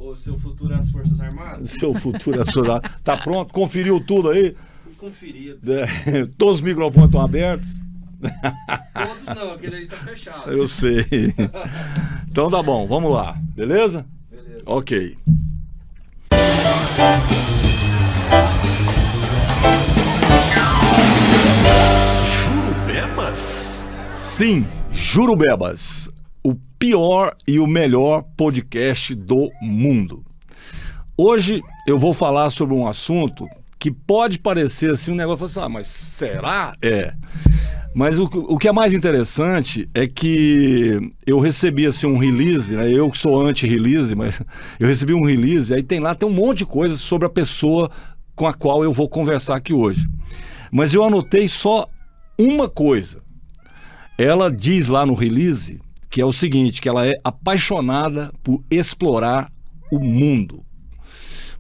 O seu futuro é as Forças Armadas? Seu futuro é as Forças Armadas. Tá pronto? Conferiu tudo aí? Conferido. Todos os microfones estão abertos? Todos não, aquele ali tá fechado. Eu sei. Então tá bom, vamos lá. Beleza? Beleza. Ok. Jurubebas? Sim, Jurubebas. O pior e o melhor podcast do mundo. Hoje eu vou falar sobre um assunto que pode parecer assim um negócio, assim, mas será? Mas o que é mais interessante é que eu recebi assim um release, né? Eu que sou anti-release, mas eu recebi um release, aí tem um monte de coisa sobre a pessoa com a qual eu vou conversar aqui hoje. Mas eu anotei só uma coisa. Ela diz lá no release que é o seguinte, que ela é apaixonada por explorar o mundo.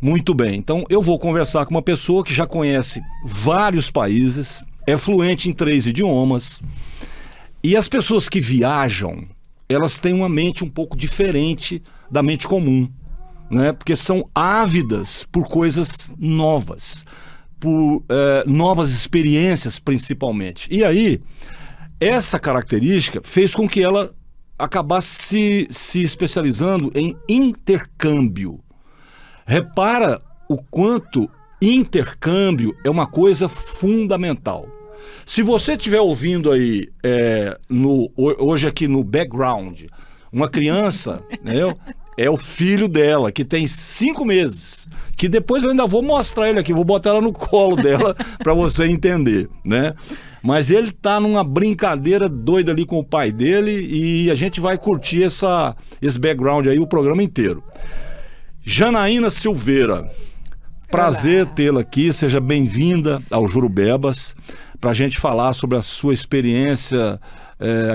Muito bem, então eu vou conversar com uma pessoa que já conhece vários países, é fluente em 3 idiomas, e as pessoas que viajam, elas têm uma mente um pouco diferente da mente comum, né? Porque são ávidas por coisas novas, por novas experiências principalmente. E aí, essa característica fez com que ela acabasse se especializando em intercâmbio. Repara o quanto intercâmbio é uma coisa fundamental. Se você estiver ouvindo aí, hoje aqui no background, uma criança, né, é o filho dela, que tem 5 meses, que depois eu ainda vou mostrar ele aqui, vou botar ela no colo dela para você entender, né? Mas ele tá numa brincadeira doida ali com o pai dele e a gente vai curtir esse background aí o programa inteiro. Janaína Silveira, prazer tê-la aqui, seja bem-vinda ao Jurubebas, para a gente falar sobre a sua experiência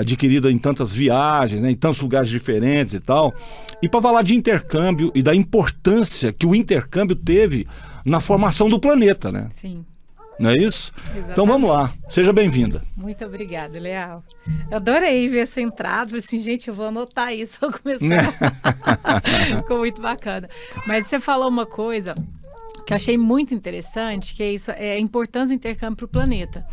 adquirida em tantas viagens, né, em tantos lugares diferentes e tal, e para falar de intercâmbio e da importância que o intercâmbio teve na formação do planeta, né? Sim. Não é isso? Exatamente. Então vamos lá, seja bem-vinda. Muito obrigada, Leal. Eu adorei ver essa entrada, falei assim, gente, eu vou anotar isso, vou começar. Ficou muito bacana. Mas você falou uma coisa que eu achei muito interessante, que é isso, é a importância do intercâmbio para o planeta.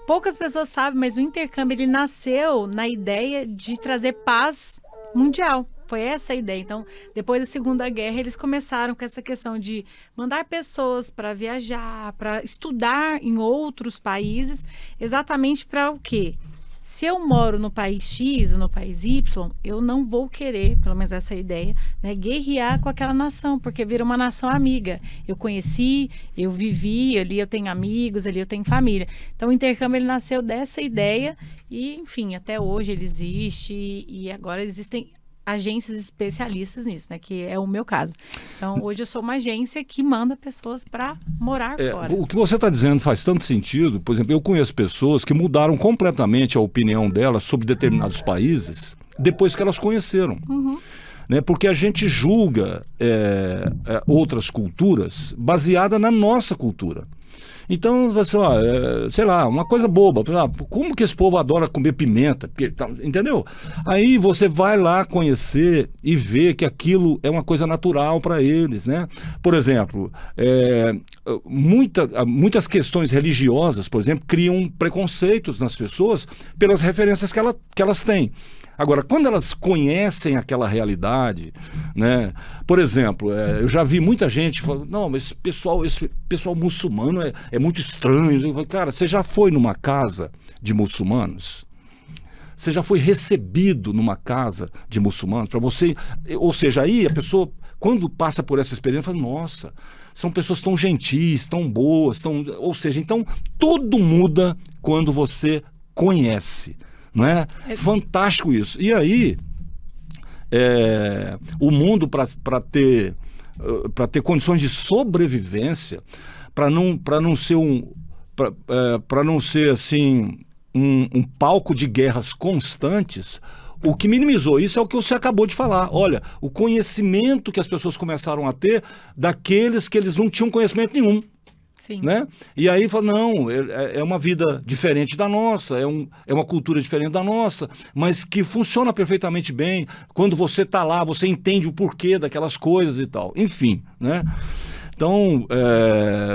Poucas pessoas sabem, mas o intercâmbio ele nasceu na ideia de trazer paz mundial. Foi essa a ideia. Então, depois da Segunda Guerra, eles começaram com essa questão de mandar pessoas para viajar, para estudar em outros países, exatamente para o quê? Se eu moro no país X ou no país Y, eu não vou querer, pelo menos essa é a ideia, né, guerrear com aquela nação, porque vira uma nação amiga. Eu conheci, eu vivi, ali eu tenho amigos, ali eu tenho família. Então o intercâmbio ele nasceu dessa ideia e, enfim, até hoje ele existe e agora existem agências especialistas nisso, né? Que é o meu caso. Então, hoje eu sou uma agência que manda pessoas para morar fora. O que você está dizendo faz tanto sentido. Por exemplo, eu conheço pessoas que mudaram completamente a opinião delas sobre determinados países depois que elas conheceram. Uhum. Né? Porque a gente julga outras culturas baseada na nossa cultura. Então, você, sei lá, uma coisa boba. Como que esse povo adora comer pimenta? Entendeu? Aí você vai lá conhecer e ver que aquilo é uma coisa natural para eles, né? Por exemplo, muitas questões religiosas, por exemplo, criam preconceitos nas pessoas pelas referências que elas têm. Agora, quando elas conhecem aquela realidade, né? Por exemplo, eu já vi muita gente falando, não, mas esse pessoal muçulmano é muito estranho. Eu falo, cara, você já foi numa casa de muçulmanos? Você já foi recebido numa casa de muçulmanos? Para você, ou seja, aí a pessoa, quando passa por essa experiência, fala, nossa, são pessoas tão gentis, tão boas, ou seja, então tudo muda quando você conhece. Não é? Fantástico isso. E aí, o mundo, para ter condições de sobrevivência, para não ser assim um palco de guerras constantes, o que minimizou isso é o que você acabou de falar. Olha, o conhecimento que as pessoas começaram a ter daqueles que eles não tinham conhecimento nenhum. Sim. Né? E aí fala, não, é uma vida diferente da nossa, é uma cultura diferente da nossa, mas que funciona perfeitamente bem. Quando você está lá, você entende o porquê daquelas coisas e tal. Enfim, né? Então,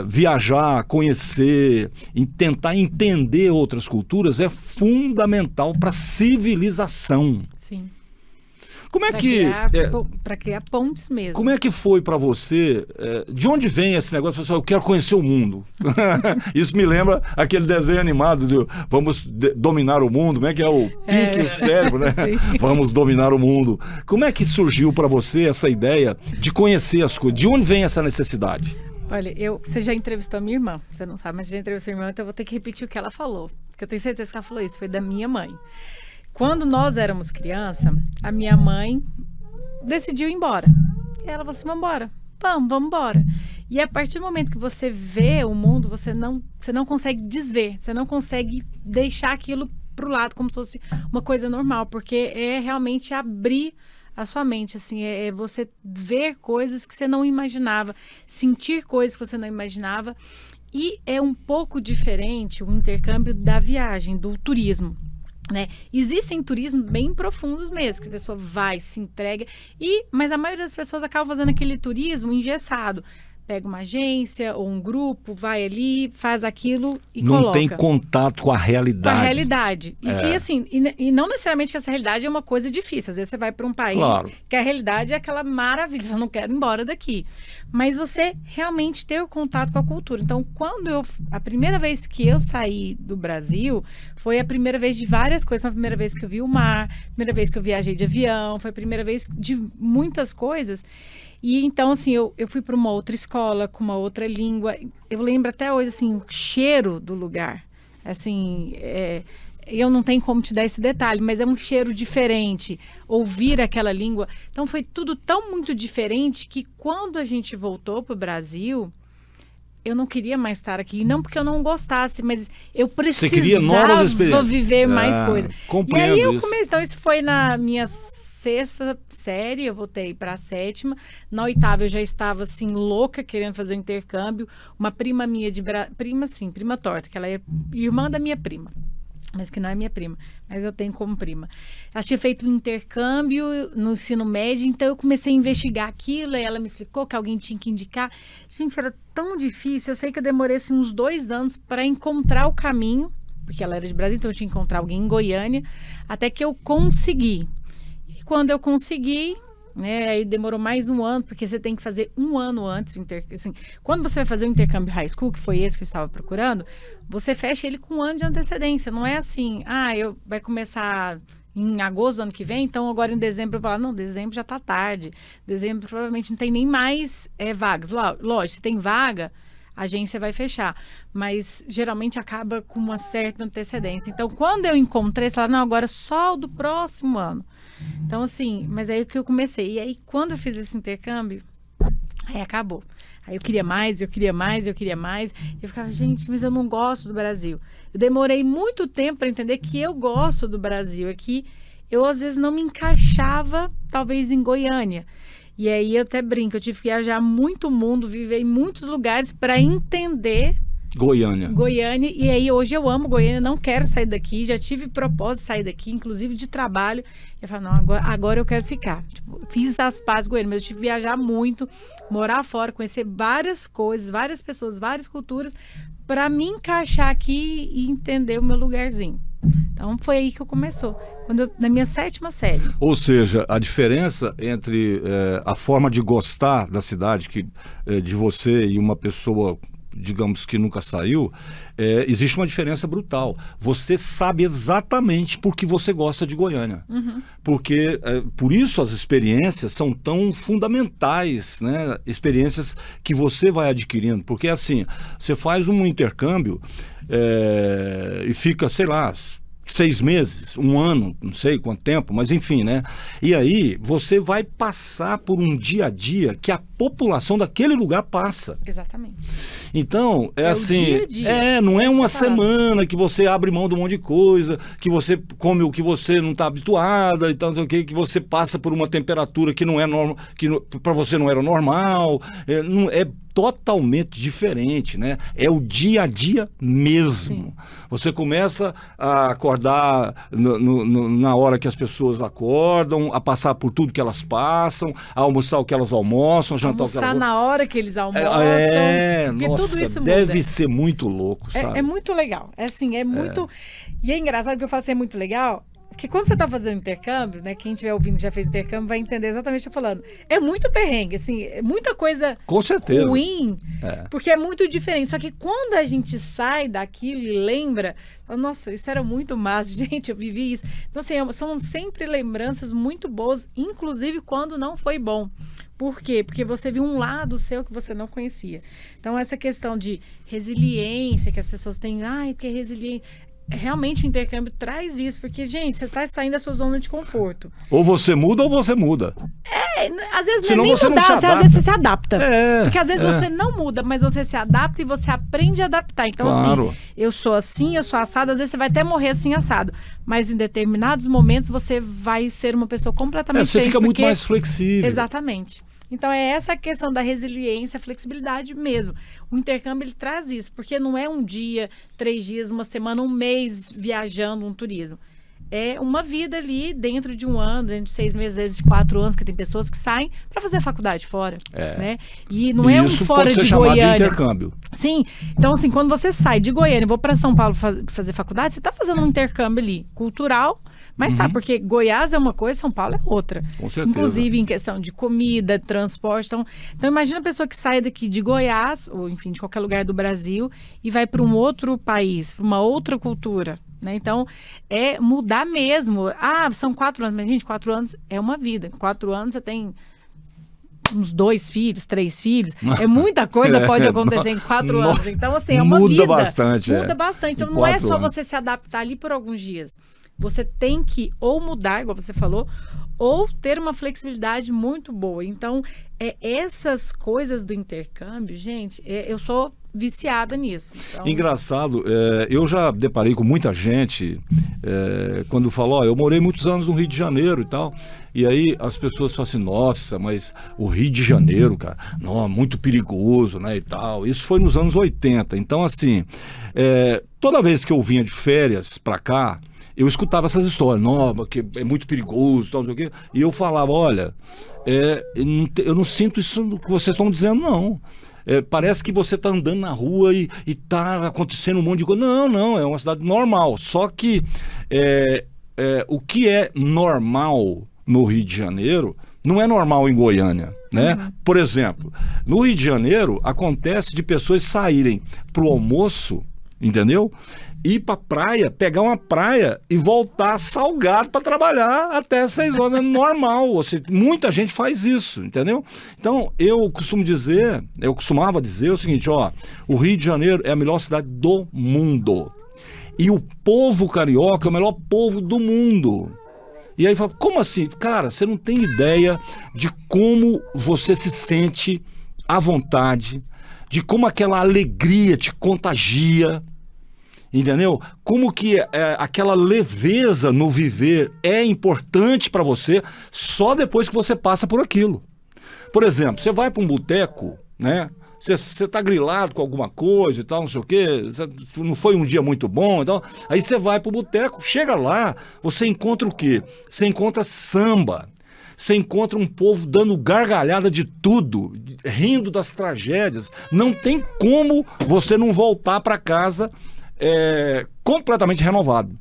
viajar, conhecer, tentar entender outras culturas é fundamental para a civilização. Sim. Como é que... Para criar pontes mesmo. Como é que foi para você? De onde vem esse negócio? Eu quero conhecer o mundo. Isso me lembra aquele desenho animado de Vamos dominar o mundo. Como é que é o pique, o cérebro, né? Vamos dominar o mundo. Como é que surgiu para você essa ideia de conhecer as coisas? De onde vem essa necessidade? Olha, você já entrevistou a minha irmã. Você não sabe, mas você já entrevistou a minha irmã, então eu vou ter que repetir o que ela falou. Porque eu tenho certeza que ela falou isso. Foi da minha mãe. Quando nós éramos criança, a minha mãe decidiu ir embora. E ela falou assim, vamos embora. E a partir do momento que você vê o mundo, você não consegue desver, você não consegue deixar aquilo pro lado como se fosse uma coisa normal, porque é realmente abrir a sua mente, assim, é você ver coisas que você não imaginava, sentir coisas que você não imaginava. E é um pouco diferente o intercâmbio da viagem, do turismo. Né? Existem turismos bem profundos mesmo, que a pessoa vai, se entrega, mas a maioria das pessoas acaba fazendo aquele turismo engessado. Pega uma agência ou um grupo, vai ali, faz aquilo e não coloca. Não tem contato com a realidade. Com a realidade. E que assim, e não necessariamente que essa realidade é uma coisa difícil. Às vezes você vai para um país que a realidade é aquela maravilha, você não quer ir embora daqui. Mas você realmente ter o contato com a cultura. Então, a primeira vez que eu saí do Brasil, foi a primeira vez de várias coisas. Foi a primeira vez que eu vi o mar, a primeira vez que eu viajei de avião, foi a primeira vez de muitas coisas. E então, assim, eu fui para uma outra escola, com uma outra língua. Eu lembro até hoje, assim, o cheiro do lugar. Assim, eu não tenho como te dar esse detalhe, mas é um cheiro diferente. Ouvir aquela língua. Então, foi tudo tão muito diferente que quando a gente voltou para o Brasil, eu não queria mais estar aqui. Não porque eu não gostasse, mas eu precisava viver mais coisas. E aí eu comecei. Então, isso foi na minha sexta série, eu voltei para a sétima. Na oitava eu já estava assim louca querendo fazer um intercâmbio. Uma prima minha prima torta, que ela é irmã da minha prima, mas que não é minha prima, mas eu tenho como prima. Ela tinha feito um intercâmbio no ensino médio, então eu comecei a investigar aquilo, e ela me explicou que alguém tinha que indicar. Gente, era tão difícil, eu sei que eu demorei assim, uns 2 anos para encontrar o caminho, porque ela era de Brasília, então eu tinha que encontrar alguém em Goiânia, até que eu consegui. Quando eu consegui, né, aí demorou mais 1 ano, porque você tem que fazer 1 ano antes. Assim, quando você vai fazer o intercâmbio high school, que foi esse que eu estava procurando, você fecha ele com 1 ano de antecedência. Não é assim, vai começar em agosto do ano que vem, então agora em dezembro eu vou falar, não, dezembro já está tarde. Dezembro provavelmente não tem nem mais vagas. Lógico, se tem vaga, a agência vai fechar, mas geralmente acaba com uma certa antecedência. Então, quando eu encontrei, você fala, não, agora só o do próximo ano. Então, assim, mas aí que eu comecei. E aí, quando eu fiz esse intercâmbio, aí acabou. Aí eu queria mais. Eu ficava, gente, mas eu não gosto do Brasil. Eu demorei muito tempo para entender que eu gosto do Brasil. É que eu, às vezes, não me encaixava, talvez, em Goiânia. E aí eu até brinco, eu tive que viajar muito mundo, viver em muitos lugares para entender Goiânia. E aí hoje eu amo Goiânia, não quero sair daqui, já tive propósito de sair daqui, inclusive de trabalho. Eu falo, não, agora eu quero ficar. Tipo, fiz as pazes com Goiânia, mas eu tive que viajar muito, morar fora, conhecer várias coisas, várias pessoas, várias culturas, para me encaixar aqui e entender o meu lugarzinho. Então foi aí que começou, na minha 7ª série. Ou seja, a diferença entre a forma de gostar da cidade de você e uma pessoa, digamos, que nunca saiu, existe uma diferença brutal. Você sabe exatamente por que você gosta de Goiânia. Uhum. Porque, por isso as experiências são tão fundamentais, né? Experiências que você vai adquirindo. Porque, assim, você faz um intercâmbio e fica, sei lá, 6 meses, 1 ano, não sei quanto tempo, mas enfim, né? E aí você vai passar por um dia a dia que a população daquele lugar passa. Exatamente. Então, assim, o dia a dia. Não é uma semana que você abre mão de um monte de coisa, que você come o que você não está habituada, então, não sei o que você passa por uma temperatura que não é normal, que para você não era normal, é totalmente diferente, né? É o dia a dia mesmo. Sim. Você começa a acordar na hora que as pessoas acordam, a passar por tudo que elas passam, a almoçar o que elas almoçam, jantar o que Almoçar elas... na hora que eles almoçam. Porque nossa, tudo isso deve muda. ser muito louco, sabe? É muito legal. É assim, é muito... E é engraçado que eu falo assim, é muito legal, porque quando você tá fazendo intercâmbio, né? Quem estiver ouvindo já fez intercâmbio vai entender exatamente o que eu tô falando. É muito perrengue, assim, é muita coisa Com certeza. ruim, porque é muito diferente. Só que quando a gente sai daquilo e lembra, fala, nossa, isso era muito massa, gente, eu vivi isso. Então, assim, são sempre lembranças muito boas, inclusive quando não foi bom. Por quê? Porque você viu um lado seu que você não conhecia. Então, essa questão de resiliência que as pessoas têm, porque é resiliente. Realmente o intercâmbio traz isso, porque, gente, você está saindo da sua zona de conforto. Ou você muda ou você muda. Às vezes Senão nem você não mudar, se às adapta. vezes você se adapta. Porque às vezes é. você não muda, mas você se adapta e você aprende a adaptar. Então, Claro. assim, eu sou assim, eu sou assado, às vezes você vai até morrer assim, assado. Mas em determinados momentos você vai ser uma pessoa completamente Você diferente. fica muito porque- mais flexível. Exatamente. Então é essa questão da resiliência, a flexibilidade mesmo. O intercâmbio ele traz isso, porque não é um dia, 3 dias, uma semana, um mês viajando, um turismo. É uma vida ali dentro de um ano, dentro de 6 meses, às vezes de 4 anos, que tem pessoas que saem para fazer faculdade fora. Né? E não é um Isso fora pode ser de chamado Goiânia. de intercâmbio. Sim, então assim, quando você sai de Goiânia e vou para São Paulo fazer faculdade, você está fazendo um intercâmbio ali, cultural, mas tá, porque Goiás é uma coisa, São Paulo é outra. Com certeza. Inclusive em questão de comida, transporte. Então imagina a pessoa que sai daqui de Goiás, ou enfim, de qualquer lugar do Brasil, e vai para um outro país, para uma outra cultura. Né? Então, é mudar mesmo. São 4 anos, mas gente, 4 anos é uma vida. 4 anos você tem uns 2 filhos, 3 filhos. É muita coisa pode acontecer em 4 anos. Nossa, Então, assim, é uma vida. muda bastante. Muda bastante. Então, Em não é 4 só anos. você se adaptar ali por alguns dias. Você tem que ou mudar, igual você falou, ou ter uma flexibilidade muito boa. Então, essas coisas do intercâmbio, gente, eu sou viciada nisso. Então, Engraçado, eu já deparei com muita gente quando falou, eu morei muitos anos no Rio de Janeiro e tal, e aí as pessoas falam assim, nossa, mas o Rio de Janeiro, cara, não, muito perigoso, né, e tal. Isso foi nos anos 80, então assim, toda vez que eu vinha de férias pra cá, eu escutava essas histórias, não, que é muito perigoso, tal, não sei o quê, e eu falava, olha, eu não sinto isso que vocês estão dizendo, não. Parece que você está andando na rua e está acontecendo um monte de coisa. Não, é uma cidade normal. Só que o que é normal no Rio de Janeiro não é normal em Goiânia, né? Por exemplo, no Rio de Janeiro acontece de pessoas saírem para o almoço, entendeu? Ir para praia, pegar uma praia e voltar salgado para trabalhar até 6 horas. É normal. Muita gente faz isso, entendeu? Então, eu costumava dizer o seguinte, o Rio de Janeiro é a melhor cidade do mundo. E o povo carioca é o melhor povo do mundo. E aí fala, como assim? Cara, você não tem ideia de como você se sente à vontade, de como aquela alegria te contagia. Entendeu? Como que aquela leveza no viver é importante para você só depois que você passa por aquilo. Por exemplo, você vai para um boteco, né? Você tá grilado com alguma coisa e tal, não sei o quê, não foi um dia muito bom e tal. Aí você vai pro boteco, chega lá, você encontra o quê? Você encontra samba. Você encontra um povo dando gargalhada de tudo, rindo das tragédias. Não tem como você não voltar para casa completamente renovado.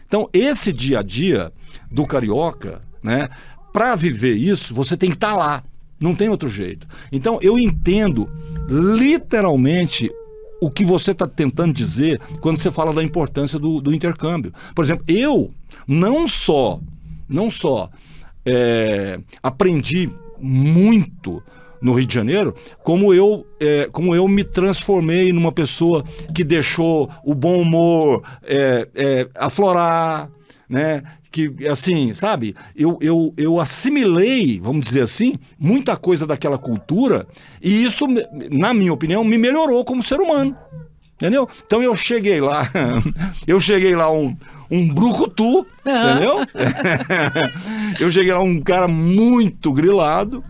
Então, esse dia a dia do carioca, né? Para viver isso, você tem que estar lá. Não tem outro jeito. Então, eu entendo literalmente o que você está tentando dizer quando você fala da importância do intercâmbio. Por exemplo, eu não só aprendi muito no Rio de Janeiro, como eu me transformei numa pessoa que deixou o bom humor aflorar, né? Que, assim, sabe, eu assimilei, vamos dizer assim, muita coisa daquela cultura, e isso, na minha opinião, me melhorou como ser humano. Entendeu? Então eu cheguei lá um brucutu, entendeu? Eu cheguei lá um cara muito grilado,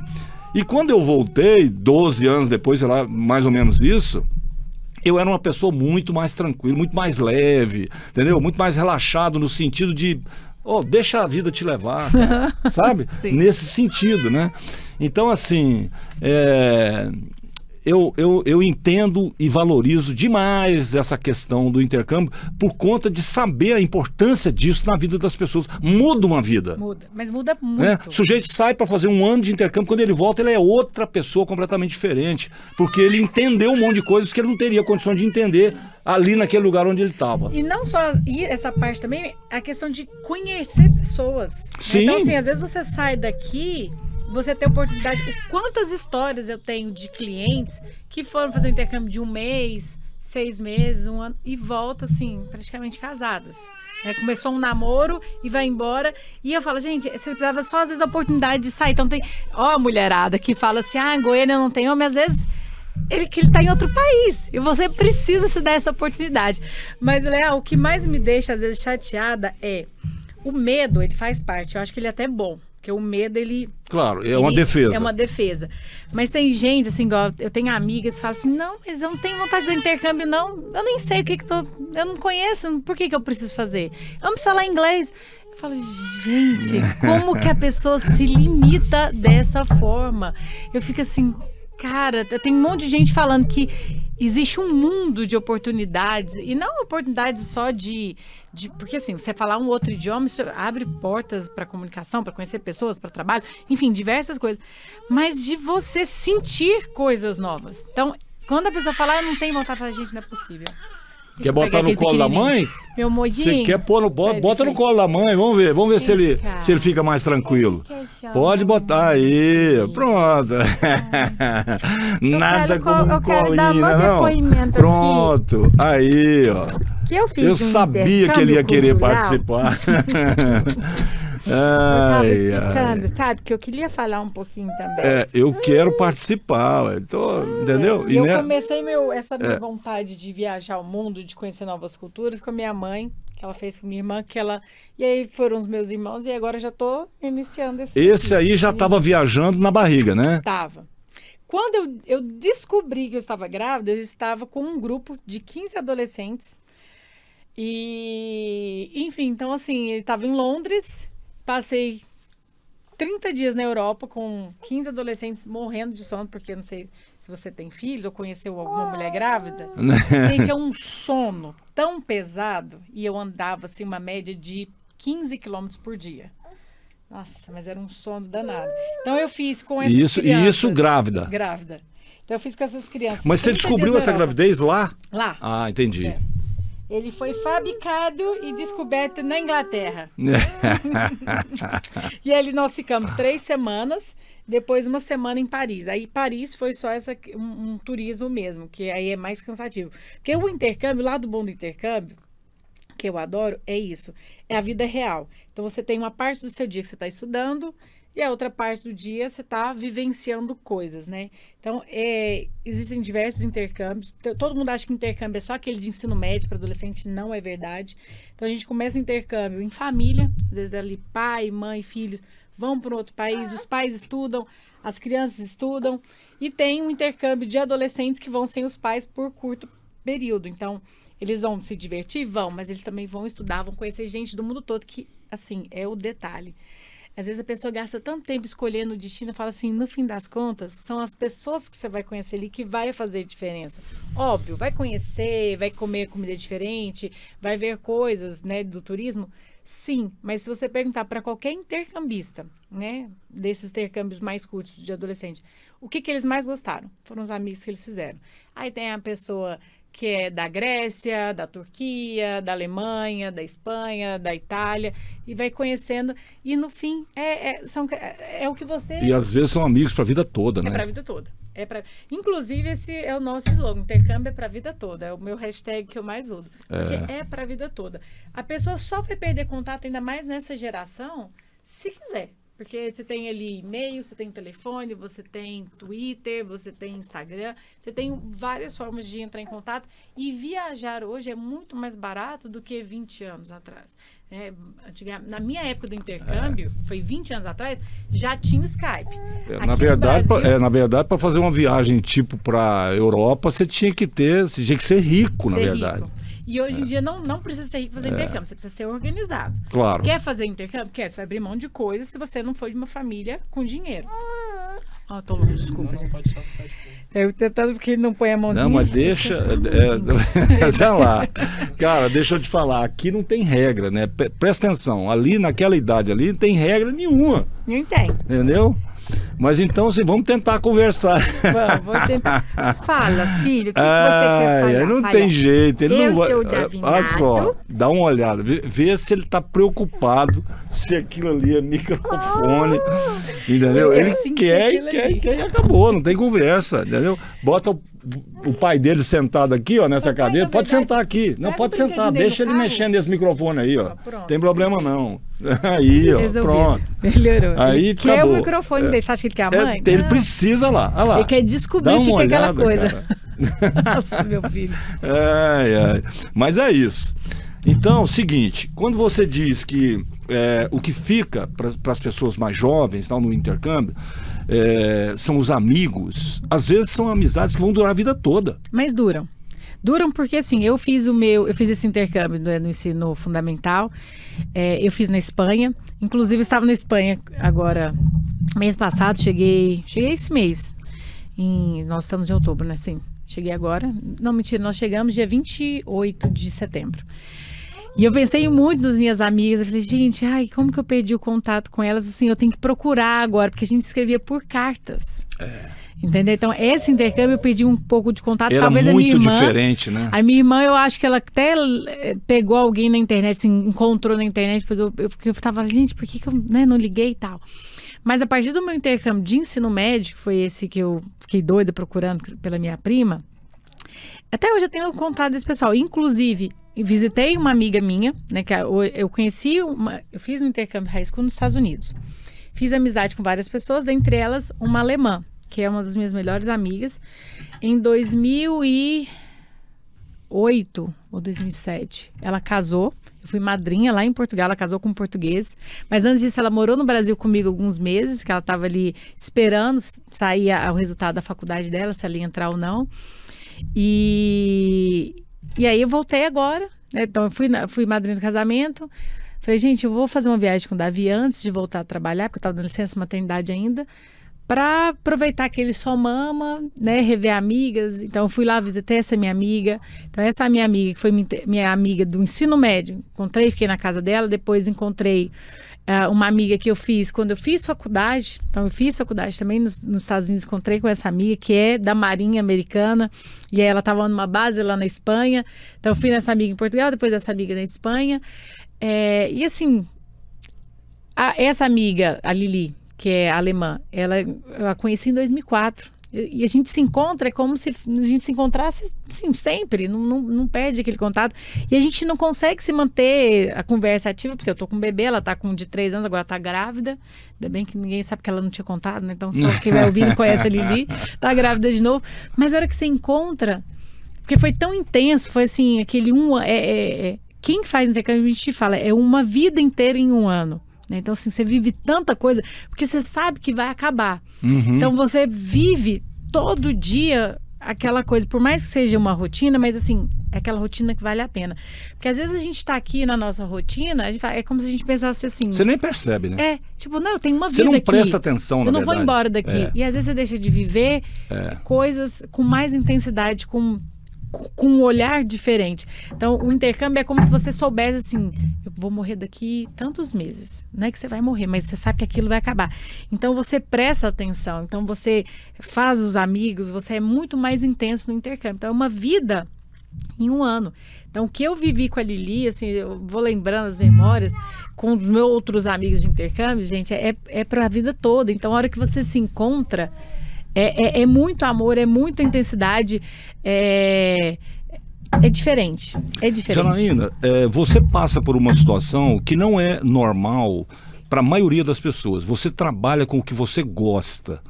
E quando eu voltei, 12 anos depois, sei lá, mais ou menos isso, eu era uma pessoa muito mais tranquila, muito mais leve, entendeu? Muito mais relaxado no sentido de, deixa a vida te levar, cara, sabe? Sim. Nesse sentido, né? Então, assim, eu entendo e valorizo demais essa questão do intercâmbio por conta de saber a importância disso na vida das pessoas. Muda uma vida. Muda, mas muda Né? muito. O sujeito sai para fazer um ano de intercâmbio, quando ele volta, ele é outra pessoa completamente diferente, porque ele entendeu um monte de coisas que ele não teria condição de entender ali naquele lugar onde ele estava. E não só essa parte também, a questão de conhecer pessoas. Né? Sim. Então, assim, às vezes você sai daqui, você tem oportunidade. Quantas histórias eu tenho de clientes que foram fazer um intercâmbio de 1 mês, 6 meses, 1 ano, e volta, assim, praticamente casadas. Né? Começou um namoro e vai embora. E eu falo, gente, você precisava só, às vezes, a oportunidade de sair. Então tem, a mulherada que fala assim, Goiânia não tem homem, às vezes ele tá em outro país e você precisa se dar essa oportunidade. Mas, Léo, o que mais me deixa, às vezes, chateada é o medo, ele faz parte. Eu acho que ele é até bom. Porque o medo, Claro, é uma defesa. É uma defesa. Mas tem gente, assim, igual, eu tenho amigas que falam assim, não, mas eu não tenho vontade de fazer intercâmbio, não. Eu nem sei o que eu não conheço, por que eu preciso fazer? Eu não preciso falar inglês. Eu falo, gente, como que a pessoa se limita dessa forma? Eu fico assim, cara, tem um monte de gente falando que existe um mundo de oportunidades, e não oportunidades só de porque assim, você falar um outro idioma, isso abre portas para comunicação, para conhecer pessoas, para trabalho, enfim, diversas coisas, mas de você sentir coisas novas. Então, quando a pessoa fala, eu não tenho vontade, eu falo, gente, não é possível. Quer botar no colo da mãe? Meu modinho. Você quer pôr bota no colo da mãe, vamos ver se ele fica mais tranquilo. Pode botar aí, pronto. Nada como colinha, não. Pronto, aí, ó. Que eu fiz eu sabia que ele ia querer participar. Eu tava explicando, sabe? Que eu queria falar um pouquinho também. Eu quero participar, entendeu? E eu comecei essa minha vontade de viajar o mundo, de conhecer novas culturas com a minha mãe, que ela fez com minha irmã, e aí foram os meus irmãos, e agora já tô iniciando esse aí já estava viajando na barriga, né? Tava. Quando eu descobri que eu estava grávida, eu estava com um grupo de 15 adolescentes. E, enfim, então assim, ele estava em Londres, passei 30 dias na Europa com 15 adolescentes morrendo de sono, porque não sei se você tem filhos ou conheceu alguma mulher grávida. Gente, é um sono tão pesado, e eu andava assim uma média de 15 quilômetros por dia. Nossa, mas era um sono danado. Então eu fiz com essas crianças. E isso grávida? Grávida. Então eu fiz com essas crianças. Mas você descobriu essa gravidez lá? Lá. Ah, entendi. Ele foi fabricado e descoberto na Inglaterra. E aí nós ficamos 3 semanas, depois 1 semana em Paris. Aí Paris foi só um turismo mesmo, que aí é mais cansativo. Porque o intercâmbio, lá do bom do intercâmbio, que eu adoro, é isso. É a vida real. Então você tem uma parte do seu dia que você está estudando, e a outra parte do dia você está vivenciando coisas, né? Então, existem diversos intercâmbios. Todo mundo acha que intercâmbio é só aquele de ensino médio para adolescente. Não é verdade. Então, a gente começa intercâmbio em família. Às vezes, ali, pai, mãe, filhos vão para outro país. Os pais estudam, as crianças estudam. E tem um intercâmbio de adolescentes que vão sem os pais por curto período. Então, eles vão se divertir? Vão. Mas eles também vão estudar, vão conhecer gente do mundo todo, que, assim, é o detalhe. Às vezes a pessoa gasta tanto tempo escolhendo o destino e fala assim, no fim das contas, são as pessoas que você vai conhecer ali que vai fazer diferença. Óbvio, vai conhecer, vai comer comida diferente, vai ver coisas, né, do turismo, sim. Mas se você perguntar para qualquer intercambista, né, desses intercâmbios mais curtos de adolescente, o que eles mais gostaram? Foram os amigos que eles fizeram. Aí tem a pessoa que é da Grécia, da Turquia, da Alemanha, da Espanha, da Itália, e vai conhecendo, e no fim é o que você... E às vezes são amigos para a vida toda, né? É para a vida toda. Inclusive, esse é o nosso slogan, intercâmbio é para a vida toda, é o meu hashtag que eu mais uso, porque é para a vida toda. A pessoa só vai perder contato, ainda mais nessa geração, se quiser. Porque você tem ali e-mail, você tem telefone, você tem Twitter, você tem Instagram, você tem várias formas de entrar em contato. E viajar hoje é muito mais barato do que 20 anos atrás. Na minha época do intercâmbio, foi 20 anos atrás, já tinha o Skype. Na verdade, para fazer uma viagem tipo para Europa, você tinha que ser rico, na verdade. Rico. E hoje em dia não precisa ser rico para fazer intercâmbio, você precisa ser organizado. Claro. Quer fazer intercâmbio? Quer, você vai abrir mão de coisas se você não for de uma família com dinheiro. Tô longe, desculpa. Não pode só ficar de boa. Eu tentando porque ele não põe a mãozinha. Não, mas deixa. Sei lá. Cara, deixa eu te falar. Aqui não tem regra, né? Presta atenção. Ali, naquela idade ali, não tem regra nenhuma. Não tem. Entendeu? Mas então, assim, vamos tentar conversar. Vamos tentar. Fala, filho, o que você quer falar? Não tem jeito. Ele Eu não vai. sou o Davi Olha só, Nato. dá uma olhada. Vê se ele tá preocupado, se aquilo ali é microfone. Entendeu? Eu Ele senti quer aquilo ali. e acabou. Não tem conversa. Entendeu? Bota o pai dele sentado aqui, ó, nessa Papai, cadeira. na Pode verdade, sentar aqui. Não, pega pode o sentar. brinquedinho dele Deixa no ele carro. mexendo nesse microfone aí, ó. Pronto. Tem problema não. Aí, ó. Resolvido. Pronto. Melhorou. Aí Ele quer acabou. o microfone dele. Você acha que ele quer a mãe? Ele Não. precisa lá. Olha lá. Ele quer descobrir Dá o que uma é aquela olhada, coisa. cara. Nossa, meu filho. Ai. Mas é isso. Então, seguinte, quando você diz que o que fica para as pessoas mais jovens, tal, no intercâmbio, são os amigos, às vezes são amizades que vão durar a vida toda. Mas duram. Duram porque, assim, eu fiz esse intercâmbio no ensino fundamental, eu fiz na Espanha, inclusive eu estava na Espanha agora, mês passado, cheguei esse mês, nós estamos em outubro, né, sim, cheguei agora, não, mentira, nós chegamos dia 28 de setembro. E eu pensei muito nas minhas amigas, eu falei, gente, como que eu perdi o contato com elas, assim, eu tenho que procurar agora, porque a gente escrevia por cartas. Entendeu? Então, esse intercâmbio eu perdi um pouco de contato. Era talvez muito a minha irmã, diferente, né? A minha irmã, eu acho que ela até pegou alguém na internet, assim, encontrou na internet, depois porque eu tava, gente, por que eu não liguei e tal? Mas a partir do meu intercâmbio de ensino médio, que foi esse que eu fiquei doida procurando pela minha prima, até hoje eu tenho contato desse pessoal. Inclusive, visitei uma amiga minha, né, que eu conheci, eu fiz um intercâmbio high school nos Estados Unidos. Fiz amizade com várias pessoas, dentre elas uma alemã, que é uma das minhas melhores amigas. Em 2008 ou 2007, ela casou. Eu fui madrinha lá em Portugal, ela casou com um português. Mas antes disso, ela morou no Brasil comigo alguns meses, que ela estava ali esperando sair o resultado da faculdade dela, se ela ia entrar ou não. E aí eu voltei agora, né? Então eu fui madrinha do casamento. Falei, gente, eu vou fazer uma viagem com o Davi antes de voltar a trabalhar, porque eu estava dando licença maternidade ainda, para aproveitar que ele só mama, né, rever amigas. Então eu fui lá, visitei essa minha amiga. Então essa minha amiga, que foi minha amiga do ensino médio, encontrei, fiquei na casa dela. Depois encontrei uma amiga que eu fiz quando eu fiz faculdade. Então eu fiz faculdade também nos Estados Unidos, encontrei com essa amiga que é da Marinha Americana. E aí ela estava numa base lá na Espanha. Então eu fui nessa amiga em Portugal, depois dessa amiga na Espanha. E assim, essa amiga, a Lili, que é alemã, eu a conheci em 2004. E a gente se encontra, é como se a gente se encontrasse assim, sempre, não perde aquele contato. E a gente não consegue se manter a conversa ativa, porque eu tô com um bebê, ela tá com de 3 anos, agora tá grávida. Ainda bem que ninguém sabe que ela não tinha contado, né? Então só quem vai ouvir não conhece a Lili, tá grávida de novo. Mas a hora que você encontra, porque foi tão intenso, foi assim, aquele quem faz intercâmbio, a gente fala, é uma vida inteira em um ano. Então, assim, você vive tanta coisa, porque você sabe que vai acabar. Uhum. Então, você vive todo dia aquela coisa, por mais que seja uma rotina, mas, assim, é aquela rotina que vale a pena. Porque, às vezes, a gente tá aqui na nossa rotina, é como se a gente pensasse assim... Você nem percebe, né? Tipo, não, eu tenho uma vida aqui. Você não aqui. presta atenção, na verdade. Eu não vou embora daqui. E, às vezes, você deixa de viver coisas com mais intensidade, com um olhar diferente. Então, o intercâmbio é como se você soubesse assim, eu vou morrer daqui tantos meses. Não é que você vai morrer, mas você sabe que aquilo vai acabar. Então, você presta atenção. Então, você faz os amigos, você é muito mais intenso no intercâmbio. Então, é uma vida em um ano. Então, o que eu vivi com a Lili, assim, eu vou lembrando as memórias, com os meus outros amigos de intercâmbio, gente, é para a vida toda. Então, a hora que você se encontra... É muito amor, é muita intensidade, é diferente, é diferente. Janaína, você passa por uma situação que não é normal para a maioria das pessoas. Você trabalha com o que você gosta.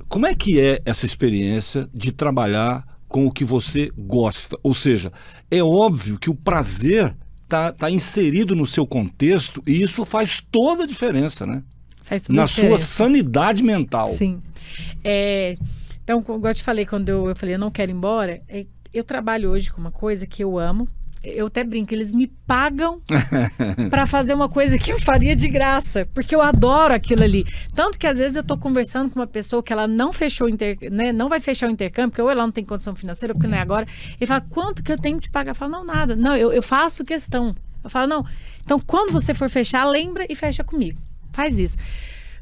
Como é que é essa experiência de trabalhar com o que você gosta? Ou seja, é óbvio que o prazer tá inserido no seu contexto e isso faz toda a diferença, né? Faz toda Na a diferença. sua sanidade mental. Sim. Então, como eu te falei, quando eu falei eu não quero ir embora, eu trabalho hoje com uma coisa que eu amo. Eu até brinco, eles me pagam para fazer uma coisa que eu faria de graça, porque eu adoro aquilo ali. Tanto que às vezes eu tô conversando com uma pessoa que ela não fechou não vai fechar o intercâmbio, porque ou ela não tem condição financeira, porque não é agora. Ele fala, quanto que eu tenho que te pagar? Eu falo, não, nada. Não, eu faço questão. Eu falo, não. Então, quando você for fechar, lembra e fecha comigo. Faz isso.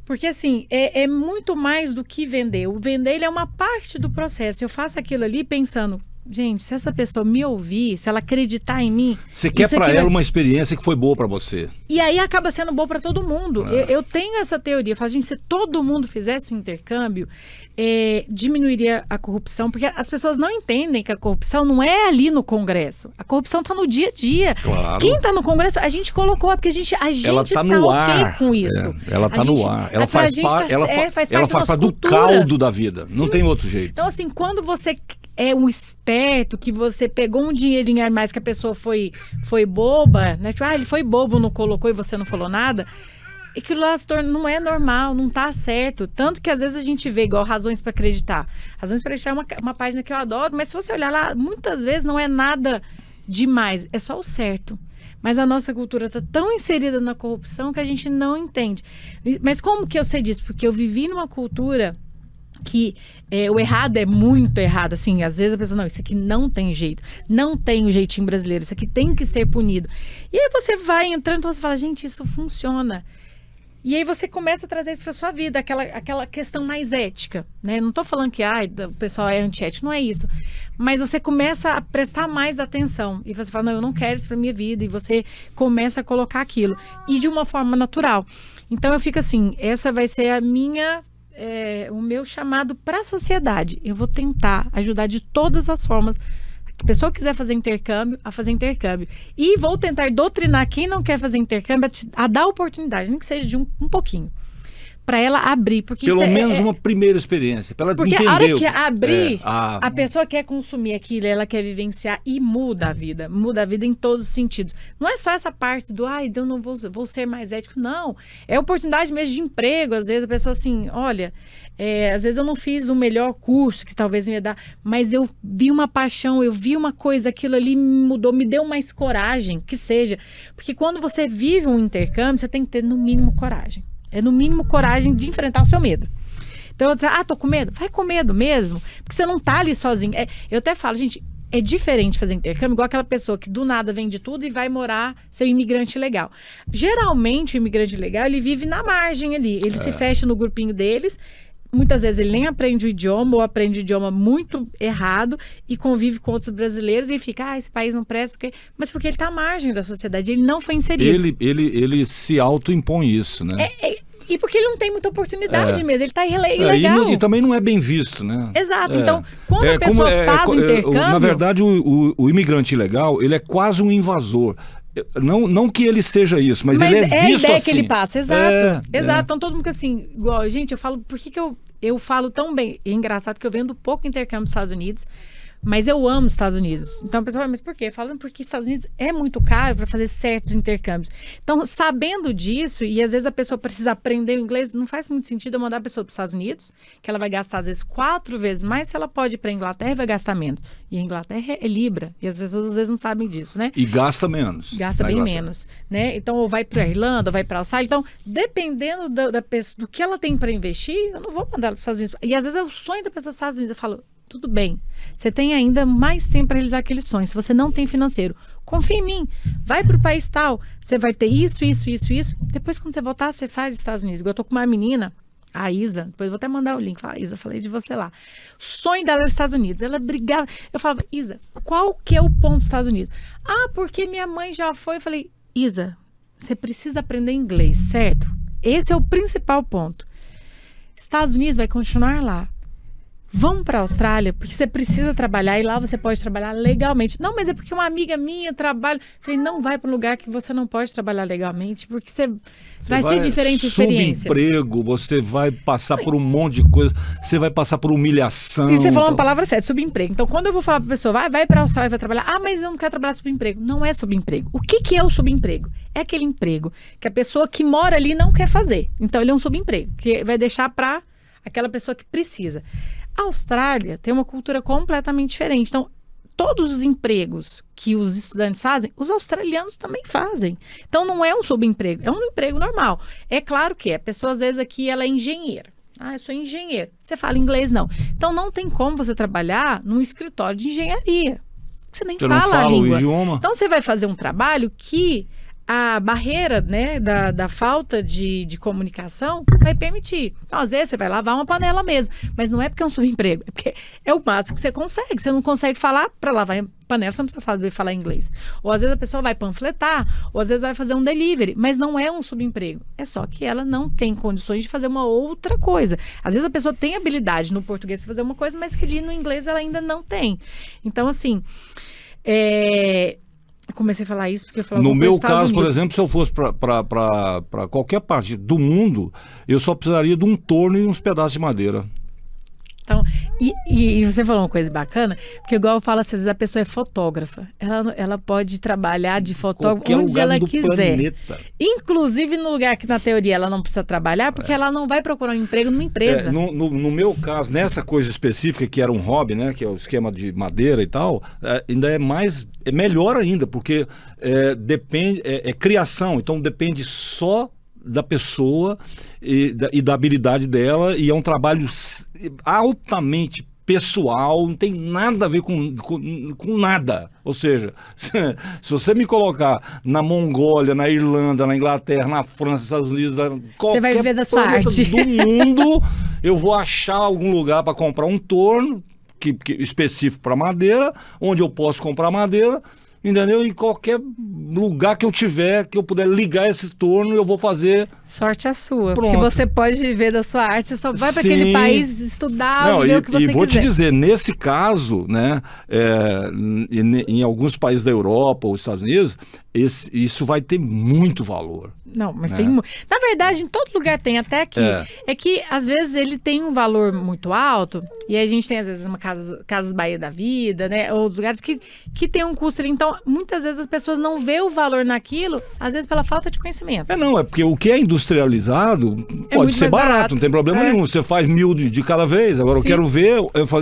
Porque assim, é muito mais do que vender. O vender, ele é uma parte do processo. Eu faço aquilo ali pensando, gente, se essa pessoa me ouvir, se ela acreditar em mim... Você quer para ela uma experiência que foi boa para você. E aí acaba sendo bom para todo mundo. Eu tenho essa teoria. Eu falo, gente, se todo mundo fizesse um intercâmbio, diminuiria a corrupção. Porque as pessoas não entendem que a corrupção não é ali no Congresso. A corrupção está no dia a dia. Claro. Quem está no Congresso, a gente colocou, porque a gente ela tá no ar. Ok com isso. Ela tá no ar. Ela faz parte do caldo da vida. Sim. Não tem outro jeito. Então, assim, quando você... é um esperto, que você pegou um dinheirinho a mais que a pessoa foi boba, né? Tipo, ele foi bobo, não colocou e você não falou nada. Aquilo lá não é normal, não tá certo. Tanto que às vezes a gente vê igual Razões para Acreditar. Razões para Acreditar é uma página que eu adoro, mas se você olhar lá, muitas vezes não é nada demais, é só o certo. Mas a nossa cultura está tão inserida na corrupção que a gente não entende. Mas como que eu sei disso? Porque eu vivi numa cultura que o errado é muito errado, assim, às vezes a pessoa, não, isso aqui não tem jeito, não tem o jeitinho brasileiro, isso aqui tem que ser punido. E aí você vai entrando, então você fala, gente, isso funciona. E aí você começa a trazer isso para sua vida, aquela questão mais ética, né? Não estou falando que o pessoal é antiético, não é isso. Mas você começa a prestar mais atenção. E você fala, não, eu não quero isso para minha vida. E você começa a colocar aquilo. E de uma forma natural. Então eu fico assim, essa vai ser o meu chamado para a sociedade. Eu vou tentar ajudar de todas as formas a pessoa que quiser fazer intercâmbio, a fazer intercâmbio. E vou tentar doutrinar quem não quer fazer intercâmbio a dar oportunidade, nem que seja de um pouquinho, para ela abrir. Porque pelo menos uma primeira experiência, para ela porque entender. Porque a hora que abrir, a pessoa quer consumir aquilo, ela quer vivenciar e muda a vida em todos os sentidos. Não é só essa parte do, eu não vou ser mais ético, não. É oportunidade mesmo de emprego, às vezes a pessoa assim, olha, às vezes eu não fiz o melhor curso que talvez me ia dar, mas eu vi uma paixão, eu vi uma coisa, aquilo ali me mudou, me deu mais coragem, que seja. Porque quando você vive um intercâmbio, você tem que ter no mínimo coragem. É no mínimo coragem de enfrentar o seu medo. Então, tô com medo? Vai com medo mesmo. Porque você não tá ali sozinho. Eu até falo, gente, é diferente fazer intercâmbio, igual aquela pessoa que do nada vende tudo e vai morar, ser um imigrante legal. Geralmente, o imigrante legal, ele vive na margem ali. Ele se fecha no grupinho deles. Muitas vezes ele nem aprende o idioma ou aprende o idioma muito errado e convive com outros brasileiros e fica, esse país não presta, mas porque ele está à margem da sociedade, ele não foi inserido. Ele se autoimpõe isso, né? E porque ele não tem muita oportunidade mesmo, ele está ilegal. E também não é bem visto, né? Exato, então quando a pessoa faz o intercâmbio... Na verdade, o imigrante ilegal, ele é quase um invasor. Não que ele seja isso, mas ele é visto assim. Mas é a ideia que ele passa, exato. Então todo mundo fica assim, igual, gente, eu falo, por que eu falo tão bem? É engraçado que eu vendo pouco intercâmbio nos Estados Unidos, mas eu amo os Estados Unidos. Então a pessoa fala, mas por quê? Eu falo, porque os Estados Unidos é muito caro para fazer certos intercâmbios. Então, sabendo disso, e às vezes a pessoa precisa aprender o inglês, não faz muito sentido eu mandar a pessoa para os Estados Unidos, que ela vai gastar às vezes 4 vezes mais, se ela pode ir para a Inglaterra e vai gastar menos. E a Inglaterra é Libra, e as pessoas às vezes não sabem disso, né? E gasta menos. Gasta bem menos, né? Então, ou vai para a Irlanda, ou vai para a Austrália. Então, dependendo da pessoa, do que ela tem para investir, eu não vou mandar ela para os Estados Unidos. E às vezes é o sonho da pessoa dos Estados Unidos. Eu falo, tudo bem, você tem ainda mais tempo para realizar aquele sonho. Se você não tem financeiro, confia em mim, vai para o país tal, você vai ter isso. Depois, quando você voltar, você faz Estados Unidos. Eu tô com uma menina, a Isa, depois eu vou até mandar o link. Fala, Isa, falei de você lá. O sonho dela era os Estados Unidos. Ela brigava. Eu falava, Isa, qual que é o ponto dos Estados Unidos? Porque minha mãe já foi. Eu falei, Isa, você precisa aprender inglês, certo? Esse é o principal ponto. Estados Unidos vai continuar lá. vamos para a Austrália porque você precisa trabalhar e lá você pode trabalhar legalmente. Não, mas é porque uma amiga minha trabalha. Eu falei, não vai para um lugar que você não pode trabalhar legalmente, porque vai ser diferente a experiência. Subemprego, você vai passar por um monte de coisa, você vai passar por humilhação. E você falou uma palavra certa, subemprego. Então, quando eu vou falar para a pessoa, vai para a Austrália, vai trabalhar. Ah, mas eu não quero trabalhar subemprego. Não é subemprego. O que é o subemprego? É aquele emprego que a pessoa que mora ali não quer fazer. Então, ele é um subemprego, que vai deixar para aquela pessoa que precisa. A Austrália tem uma cultura completamente diferente. Então, todos os empregos que os estudantes fazem, os australianos também fazem. Então, não é um subemprego, é um emprego normal. É claro que a pessoa, às vezes, aqui, ela é engenheira. Ah, eu sou engenheiro. Você fala inglês, não. Então, não tem como você trabalhar num escritório de engenharia. Você nem fala a língua. O idioma. Então, você vai fazer um trabalho que a barreira, né, da falta de comunicação vai permitir. Então, às vezes você vai lavar uma panela mesmo, mas não é porque é um subemprego, é porque é o máximo que você consegue. Você não consegue falar para lavar panela, você não precisa falar inglês. Ou às vezes a pessoa vai panfletar, ou às vezes vai fazer um delivery, mas não é um subemprego. É só que ela não tem condições de fazer uma outra coisa. Às vezes a pessoa tem habilidade no português para fazer uma coisa, mas que ali no inglês ela ainda não tem. Então, assim, eu comecei a falar isso porque eu falava no meu caso, por exemplo, se eu fosse para qualquer parte do mundo, eu só precisaria de um torno e uns pedaços de madeira. Então, e você falou uma coisa bacana, porque igual eu falo, às vezes a pessoa é fotógrafa, ela pode trabalhar de fotógrafo onde ela quiser. Planeta. Inclusive no lugar que na teoria ela não precisa trabalhar, porque ela não vai procurar um emprego numa empresa. No meu caso, nessa coisa específica que era um hobby, né, que é o esquema de madeira e tal, ainda é melhor ainda, porque depende, é criação, então depende só da pessoa e da habilidade dela, e é um trabalho altamente pessoal, não tem nada a ver com nada. Ou seja, se você me colocar na Mongólia, na Irlanda, na Inglaterra, na França, Estados Unidos, qualquer você vai viver da sua arte do mundo, eu vou achar algum lugar para comprar um torno específico para madeira, onde eu posso comprar madeira. Entendeu? Em qualquer lugar que eu tiver, que eu puder ligar esse torno, eu vou fazer. Sorte a sua. Pronto. Porque você pode viver da sua arte, você só vai para aquele país estudar, ver o que você quiser. E vou te dizer, nesse caso, né, em alguns países da Europa ou Estados Unidos, isso vai ter muito valor. Não, mas tem... Na verdade, em todo lugar tem, até aqui. É que, às vezes, ele tem um valor muito alto, e aí a gente tem, às vezes, uma Casas Bahia da Vida, né? Ou lugares que tem um custo ali. Então, muitas vezes as pessoas não vê o valor naquilo, às vezes pela falta de conhecimento. É porque o que é industrializado pode ser barato, não tem problema nenhum. Você faz 1000 de cada vez. Agora, eu quero ver,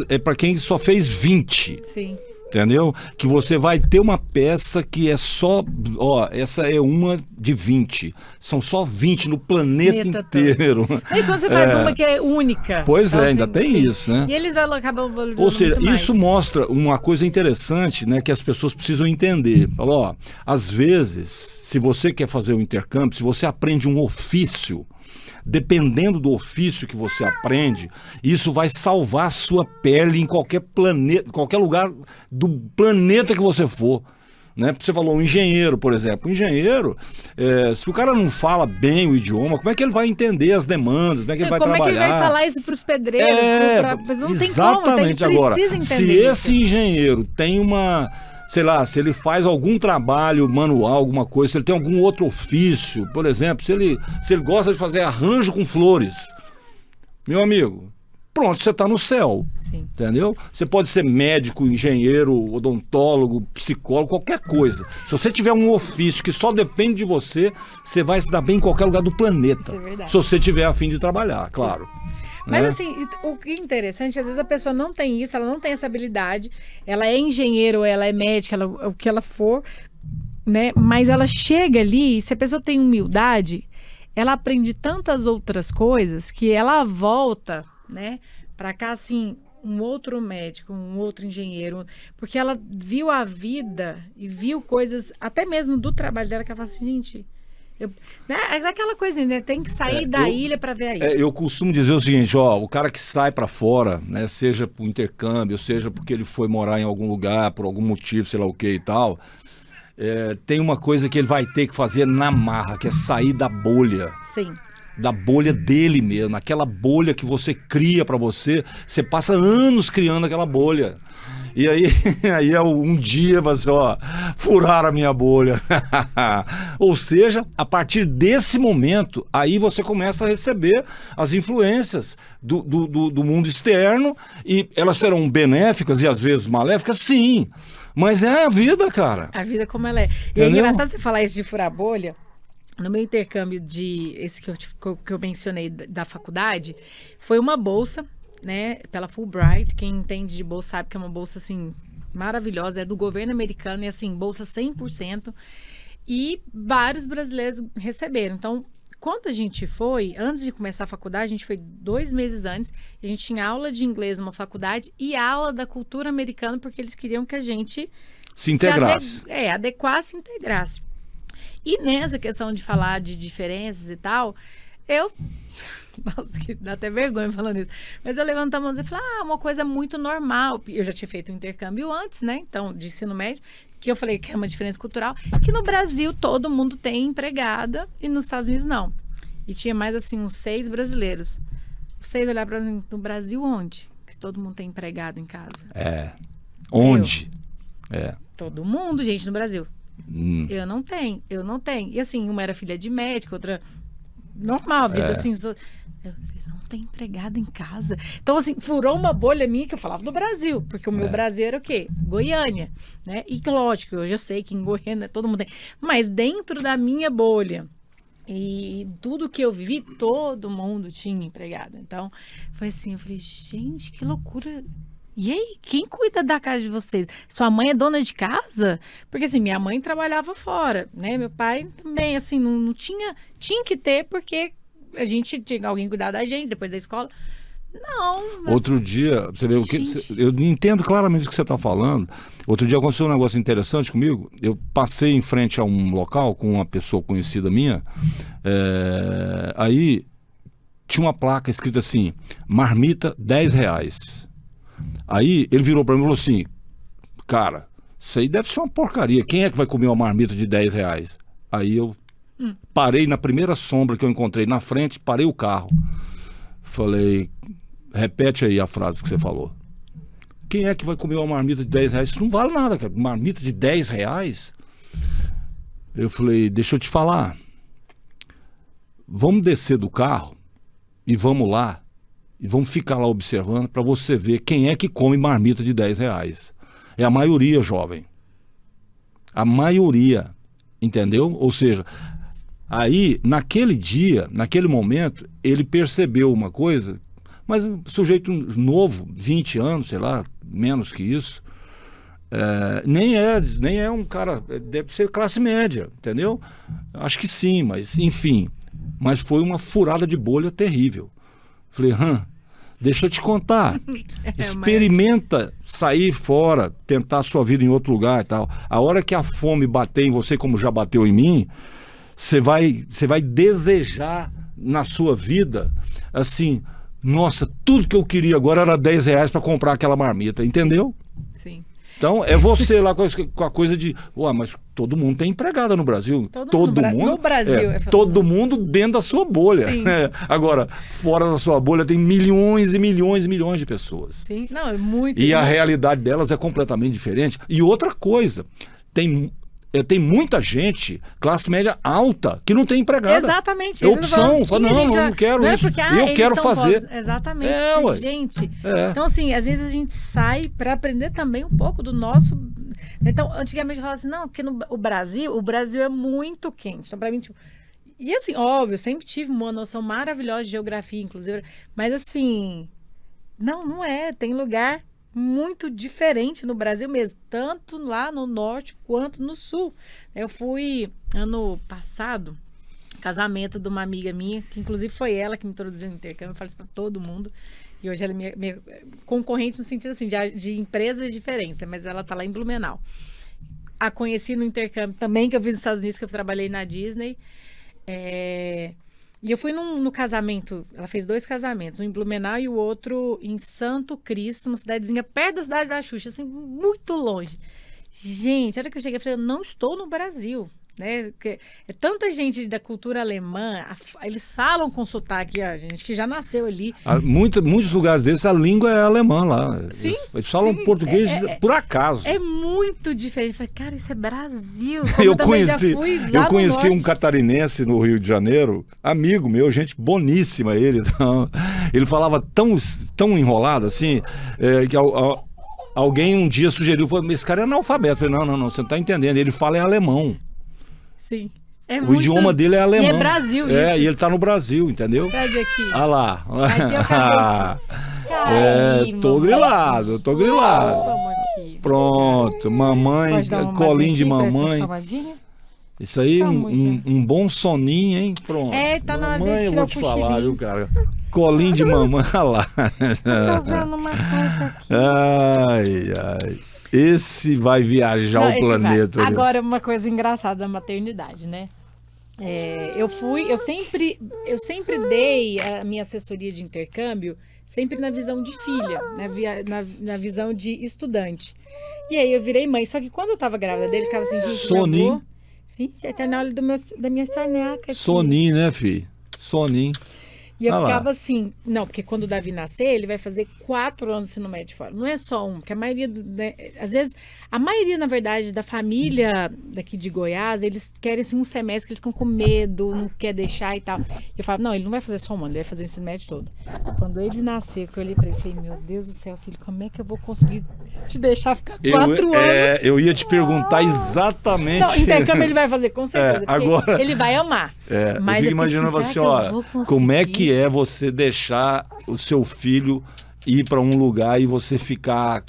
é para quem só fez 20. Sim. Entendeu? Que você vai ter uma peça que é só... essa é uma de 20. São só 20 no planeta inteiro. E quando você faz uma que é única. Pois então, ainda tem isso, né? E eles acabam valorizando. Ou seja, muito isso mais. mostra uma coisa interessante, né? Que as pessoas precisam entender. Falou, às vezes, se você quer fazer um intercâmbio, se você aprende um ofício, dependendo do ofício que você aprende, isso vai salvar a sua pele em qualquer planeta, qualquer lugar do planeta que você for. Né? Você falou um engenheiro, por exemplo. Um engenheiro, se o cara não fala bem o idioma, como é que ele vai entender as demandas? Como é que ele vai trabalhar? Como é que ele vai falar isso para os pedreiros? Não tem exatamente. Como, então ele precisa agora, entender se esse engenheiro tem uma... sei lá, se ele faz algum trabalho manual, alguma coisa, se ele tem algum outro ofício, por exemplo, se ele gosta de fazer arranjo com flores, meu amigo, pronto, você está no céu. Sim. Entendeu? Você pode ser médico, engenheiro, odontólogo, psicólogo, qualquer coisa. Se você tiver um ofício que só depende de você, você vai se dar bem em qualquer lugar do planeta. Isso é verdade. Se você tiver a fim de trabalhar, claro. Mas assim, o que é interessante, às vezes a pessoa não tem isso, ela não tem essa habilidade, ela é engenheiro, ela é médica, o que ela for, né? Mas ela chega ali, se a pessoa tem humildade, ela aprende tantas outras coisas que ela volta, né, pra cá assim, um outro médico, um outro engenheiro, porque ela viu a vida e viu coisas, até mesmo do trabalho dela, que ela fala assim, gente... né? É aquela coisa, né? Tem que sair da ilha para ver a ilha. Eu costumo dizer o seguinte, o cara que sai para fora, né, seja por intercâmbio, seja porque ele foi morar em algum lugar, por algum motivo, sei lá o que e tal, tem uma coisa que ele vai ter que fazer na marra, que é sair da bolha. Sim. da bolha dele mesmo, aquela bolha que você cria pra você, você passa anos criando aquela bolha. E aí, um dia você, ó, furaram a minha bolha. Ou seja, a partir desse momento, aí você começa a receber as influências do mundo externo, e elas serão benéficas e às vezes maléficas, sim. Mas é a vida, cara. A vida como ela é. E é engraçado você falar isso de furar bolha. No meu intercâmbio esse que eu mencionei da faculdade, foi uma bolsa, né, pela Fulbright. Quem entende de bolsa sabe que é uma bolsa, assim, maravilhosa. É do governo americano e, assim, bolsa 100%. E vários brasileiros receberam. Então, quando a gente foi, antes de começar a faculdade, a gente foi 2 meses antes, a gente tinha aula de inglês numa faculdade e aula da cultura americana, porque eles queriam que a gente se integrasse. Adequasse e integrasse. E nessa questão de falar de diferenças e tal, nossa, que dá até vergonha falando isso. Mas eu levanto a mão e falei, uma coisa muito normal. Eu já tinha feito um intercâmbio antes, né? Então, de ensino médio, que eu falei que é uma diferença cultural, que no Brasil todo mundo tem empregada e nos Estados Unidos não. E tinha mais, assim, uns 6 brasileiros. Os 6 olharam para mim, no Brasil onde? Que todo mundo tem empregado em casa. Onde? Todo mundo, gente, no Brasil. Eu não tenho. E assim, uma era filha de médico, outra normal, a vida assim. Vocês não têm empregado em casa. Então, assim, furou uma bolha minha que eu falava do Brasil, porque o meu Brasil era o quê? Goiânia, né? E lógico, hoje eu sei que em Goiânia todo mundo tem. Mas dentro da minha bolha e tudo que eu vivi, todo mundo tinha empregado. Então, foi assim, eu falei, gente, que loucura. E aí, quem cuida da casa de vocês? Sua mãe é dona de casa? Porque, assim, minha mãe trabalhava fora, né? Meu pai também, assim, não tinha que ter, porque a gente tinha alguém cuidar da gente depois da escola. Não. Mas... Outro dia, você vê o que eu entendo claramente o que você está falando. Outro dia aconteceu um negócio interessante comigo. Eu passei em frente a um local com uma pessoa conhecida minha. Aí tinha uma placa escrita assim: marmita R$10. Aí ele virou para mim e falou assim: cara, isso aí deve ser uma porcaria. Quem é que vai comer uma marmita de R$10? Aí eu parei na primeira sombra que eu encontrei na frente, parei o carro. Falei, repete aí a frase que você falou. Quem é que vai comer uma marmita de R$10? Isso não vale nada, cara. Marmita de R$10? Eu falei, deixa eu te falar. Vamos descer do carro e vamos lá. E vamos ficar lá observando para você ver quem é que come marmita de R$10. É a maioria, jovem. A maioria. Entendeu? Ou seja, aí, naquele dia, naquele momento, ele percebeu uma coisa, mas um sujeito novo, 20 anos, sei lá, menos que isso, nem é um cara, deve ser classe média, entendeu? Acho que sim, mas enfim. Mas foi uma furada de bolha terrível. Falei, deixa eu te contar. Experimenta sair fora, tentar a sua vida em outro lugar e tal. A hora que a fome bater em você, como já bateu em mim, você vai desejar na sua vida, assim, nossa, tudo que eu queria agora era R$10 para comprar aquela marmita, entendeu? Sim. Então, é você lá com a coisa de, mas todo mundo tem empregada no Brasil. Todo mundo. No Brasil. Todo mundo dentro da sua bolha. Agora, fora da sua bolha tem milhões e milhões e milhões de pessoas. Sim, não, é muito. E a realidade delas é completamente diferente. E outra coisa, tem muita gente, classe média alta, que não tem empregada. Exatamente. É opção. Não quero isso. Eu quero fazer. Pobres. Exatamente. Gente. Então, assim, às vezes a gente sai para aprender também um pouco do nosso... Então, antigamente eu falava assim, não, porque o Brasil é muito quente. Então, para mim, tipo... E assim, óbvio, eu sempre tive uma noção maravilhosa de geografia, inclusive. Mas assim, não é. Tem lugar muito diferente no Brasil mesmo, tanto lá no norte quanto no sul. Eu fui ano passado, casamento de uma amiga minha, que inclusive foi ela que me introduziu no intercâmbio, eu falo isso para todo mundo, e hoje ela é minha concorrente no sentido assim, de empresas diferentes, mas ela tá lá em Blumenau. A conheci no intercâmbio também, que eu fiz nos Estados Unidos, que eu trabalhei na Disney, e eu fui no casamento, ela fez 2 casamentos, um em Blumenau e o outro em Santo Cristo, uma cidadezinha perto da cidade da Xuxa, assim, muito longe. Gente, a hora que eu cheguei, eu falei, eu não estou no Brasil. né? É tanta gente da cultura alemã, eles falam com sotaque, a gente que já nasceu ali. Muitos lugares desses, a língua é alemã lá. Sim, eles falam português por acaso. É muito diferente. Eu falei, cara, isso é Brasil. Eu conheci um catarinense no Rio de Janeiro, amigo meu, gente boníssima ele. Ele falava tão enrolado assim, que alguém um dia sugeriu, falou, esse cara é analfabeto. Eu falei, não, você não está entendendo. Ele fala em alemão. Sim. O idioma dele é alemão. E é Brasil isso. E ele está no Brasil, entendeu? Pega aqui. Olha lá. Aqui, tô grilado. Vamos aqui. Pronto, mamãe, colinho de mamãe. Isso aí, um bom soninho, hein? Pronto. Tá na hora mamãe, de eu tirar vou o te falar, cochilinho. viu, cara? Colinho de mamãe, olha lá. Tô fazendo uma coisa aqui. Ai. Esse vai viajar o planeta. Agora, uma coisa engraçada da maternidade, né? Eu sempre dei a minha assessoria de intercâmbio sempre na visão de filha, na visão de estudante. E aí eu virei mãe, só que quando eu tava grávida dele, ficava assim, gente, Soninho. Sim, já tá na hora da minha soneca. Soninho, né, filho? Soninho. E eu ficava assim, não, porque quando o Davi nascer, ele vai fazer 4 anos de ensino médio fora. Não é só um, porque a maioria, às vezes, na verdade, da família daqui de Goiás, eles querem assim, um semestre que eles ficam com medo, não quer deixar e tal. E eu falava, não, ele não vai fazer só um ano, ele vai fazer o ensino médio todo. Quando ele nasceu, que eu olhei pra ele e falei, meu Deus do céu, filho, como é que eu vou conseguir te deixar ficar 4 anos? Eu ia te perguntar exatamente. Não, intercâmbio ele vai fazer, com certeza. Agora, ele vai amar. Mas eu fico imaginando assim, olha, como é que é você deixar o seu filho ir para um lugar e você ficar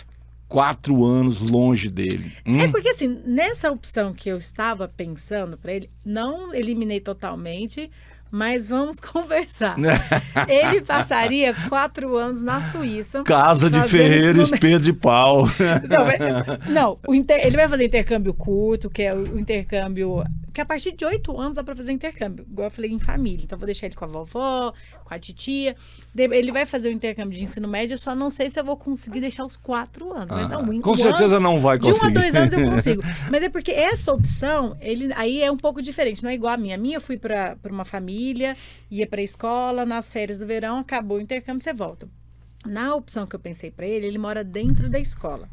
4 anos longe dele? Porque assim, nessa opção que eu estava pensando para ele, não eliminei totalmente, mas vamos conversar. Ele passaria 4 anos na Suíça. Casa de ferreiro, espeto de pau. Ele vai fazer intercâmbio curto, que é o intercâmbio... Porque a partir de 8 anos dá para fazer intercâmbio, igual eu falei, em família. Então, eu vou deixar ele com a vovó, com a titia. Ele vai fazer o intercâmbio de ensino médio, eu só não sei se eu vou conseguir deixar os 4 anos. Mas não, com certeza não vai conseguir. De 1 a 2 anos eu consigo. Mas é porque essa opção, aí é um pouco diferente, não é igual a minha. A minha eu fui para uma família, ia para a escola, nas férias do verão, acabou o intercâmbio, você volta. Na opção que eu pensei para ele mora dentro da escola.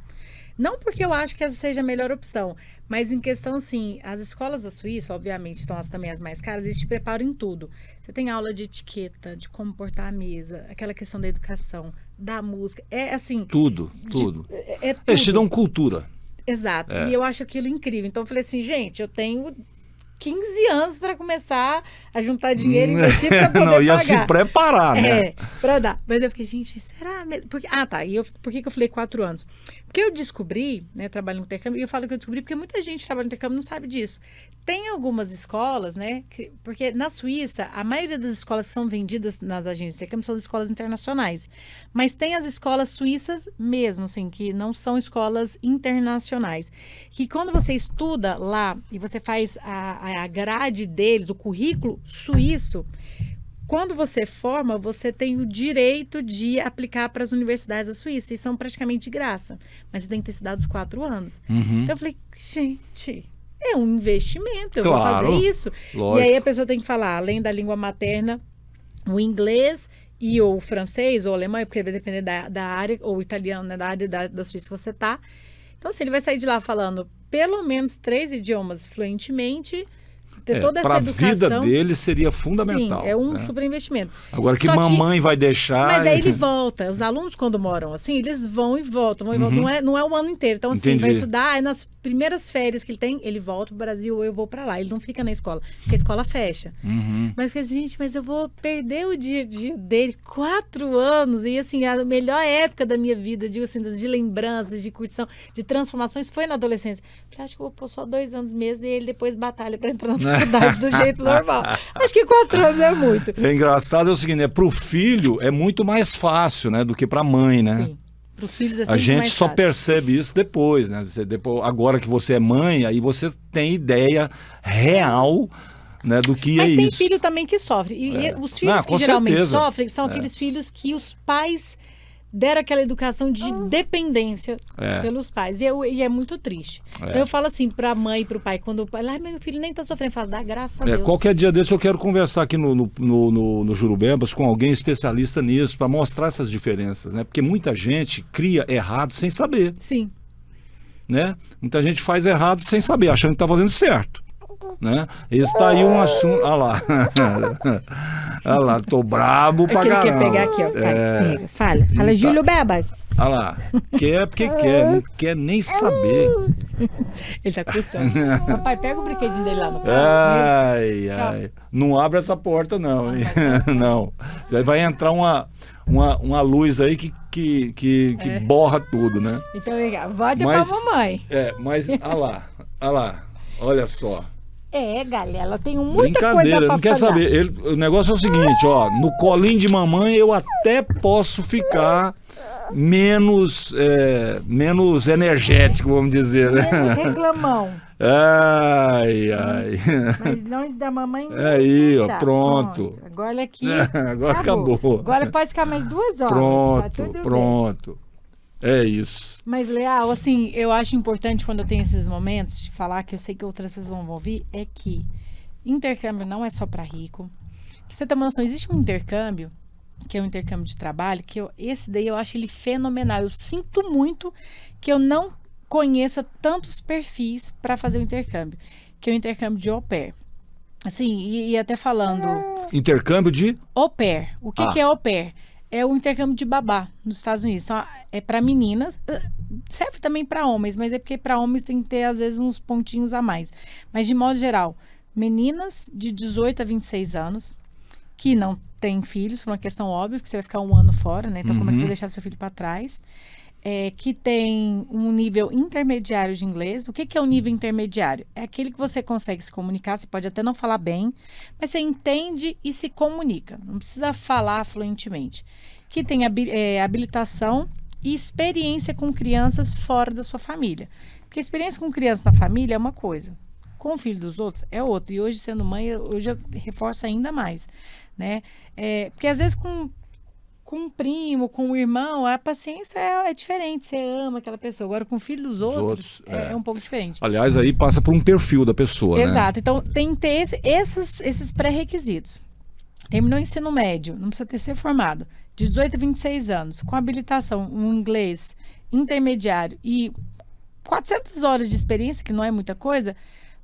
Não porque eu acho que essa seja a melhor opção, mas em questão, assim, as escolas da Suíça, obviamente, estão também as mais caras, eles te preparam em tudo. Você tem aula de etiqueta, de como portar a mesa, aquela questão da educação, da música, assim... Tudo. Tudo. Eles te dão cultura. Exato, e eu acho aquilo incrível. Então, eu falei assim, gente, eu tenho 15 anos para começar a juntar dinheiro e investir para poder pagar. Ia se preparar, né? Para dar. Mas eu fiquei, gente, será mesmo? Porque, por que eu falei 4 anos? Porque eu descobri, né, trabalho no intercâmbio, e eu falo que eu descobri porque muita gente que trabalha no intercâmbio não sabe disso. Tem algumas escolas, né, porque na Suíça, a maioria das escolas que são vendidas nas agências de intercâmbio são as escolas internacionais. Mas tem as escolas suíças mesmo, assim, que não são escolas internacionais. Que quando você estuda lá e você faz a grade deles, o currículo suíço, quando você forma, você tem o direito de aplicar para as universidades da Suíça, e são praticamente de graça. Mas você tem que ter estudado os 4 anos. Então eu falei, gente, é um investimento, eu vou fazer isso. Lógico. E aí a pessoa tem que falar, além da língua materna, o inglês e ou o francês ou o alemão, porque vai depender da área, ou o italiano, né, da área da Suíça que você está. Então, assim, ele vai sair de lá falando pelo menos 3 idiomas fluentemente. Ter toda essa educação. Para a vida dele seria fundamental. Sim, é um super investimento. Agora que mamãe vai deixar... Mas aí ele volta. Os alunos, quando moram assim, eles vão e voltam. Não é o ano inteiro. Então, assim, vai estudar, aí nas primeiras férias que ele tem, ele volta pro Brasil ou eu vou para lá. Ele não fica na escola, porque a escola fecha. Mas, gente, eu vou perder o dia a dia dele, 4 anos. E, assim, a melhor época da minha vida, digo assim, de lembranças, de curtição, de transformações, foi na adolescência. Falei, acho que eu vou pôr só 2 anos mesmo e ele depois batalha para entrar na faculdade do jeito normal. Acho que 4 anos é muito. É engraçado, é o seguinte, né? Pro filho é muito mais fácil, né? Do que pra mãe, né? Sim. Pros filhos é sempre a gente mais só fácil. percebe isso depois, né? Agora que você é mãe, aí você tem ideia real, né, do que Mas é tem isso. filho também que sofre. E os filhos que geralmente sofrem são aqueles filhos que os pais deram aquela educação de dependência pelos pais. E é muito triste. Então eu falo assim pra mãe e pro pai, quando o pai, meu filho nem tá sofrendo, fala, dá graças a Deus. Qualquer dia desse eu quero conversar aqui no Jurubebas com alguém especialista nisso, para mostrar essas diferenças, né? Porque muita gente cria errado sem saber. Sim. Né? Muita gente faz errado sem saber, achando que está fazendo certo. Né? Esse tá aí um assunto. Olha lá. Olha lá, tô brabo pra caramba. Ele quer pegar aqui, ó. Pega. Fala, Tá. Júlio Bebas. Olha lá. Quer porque quer, não quer nem saber. Ele tá custando. Papai, pega o brinquedinho dele lá no carro. Ai. Não abre essa porta, não. Hein? Não. Vai entrar uma luz aí que borra tudo, né? Então, volta pra mamãe. Mas olha lá. Olha só. Galera, ela tem muita coisa Brincadeira, pra não quer falar. saber. O negócio é o seguinte, ó. No colinho de mamãe eu até posso ficar menos energético, vamos dizer, né? Reclamão. Ai. Mas longe da mamãe. Aí, ó, tá, pronto. Agora aqui. Agora acabou. Agora pode ficar mais 2 horas. Tá tudo Pronto. bem. É isso. Mas, Leal, assim, eu acho importante quando eu tenho esses momentos de falar, que eu sei que outras pessoas vão ouvir, é que intercâmbio não é só para rico. Pra você ter uma noção, existe um intercâmbio, que é um intercâmbio de trabalho, esse daí eu acho ele fenomenal. Eu sinto muito que eu não conheça tantos perfis para fazer o intercâmbio, que é o intercâmbio de au pair. Assim, e até falando... Intercâmbio de? Au pair. O que é au pair? É o intercâmbio de babá nos Estados Unidos. Então, é para meninas, serve também para homens, mas é porque para homens tem que ter, às vezes, uns pontinhos a mais. Mas, de modo geral, meninas de 18 a 26 anos, que não têm filhos, por uma questão óbvia, porque você vai ficar 1 ano fora, né? Então, como é que você vai deixar seu filho para trás? Que tem um nível intermediário de inglês. O que é o nível intermediário? É aquele que você consegue se comunicar, você pode até não falar bem, mas você entende e se comunica. Não precisa falar fluentemente. Que tem habilitação e experiência com crianças fora da sua família. Porque experiência com criança na família é uma coisa. Com o filho dos outros é outra. E hoje, sendo mãe, eu reforço ainda mais. Né? Porque às vezes com um primo, com um irmão, a paciência é diferente. Você ama aquela pessoa. Agora, com o filho dos outros, é um pouco diferente. Aliás, aí passa por um perfil da pessoa, Exato. né? Então, tem que ter esses pré-requisitos. Terminou o ensino médio, não precisa ser formado. De 18 a 26 anos, com habilitação, um inglês intermediário e 400 horas de experiência, que não é muita coisa,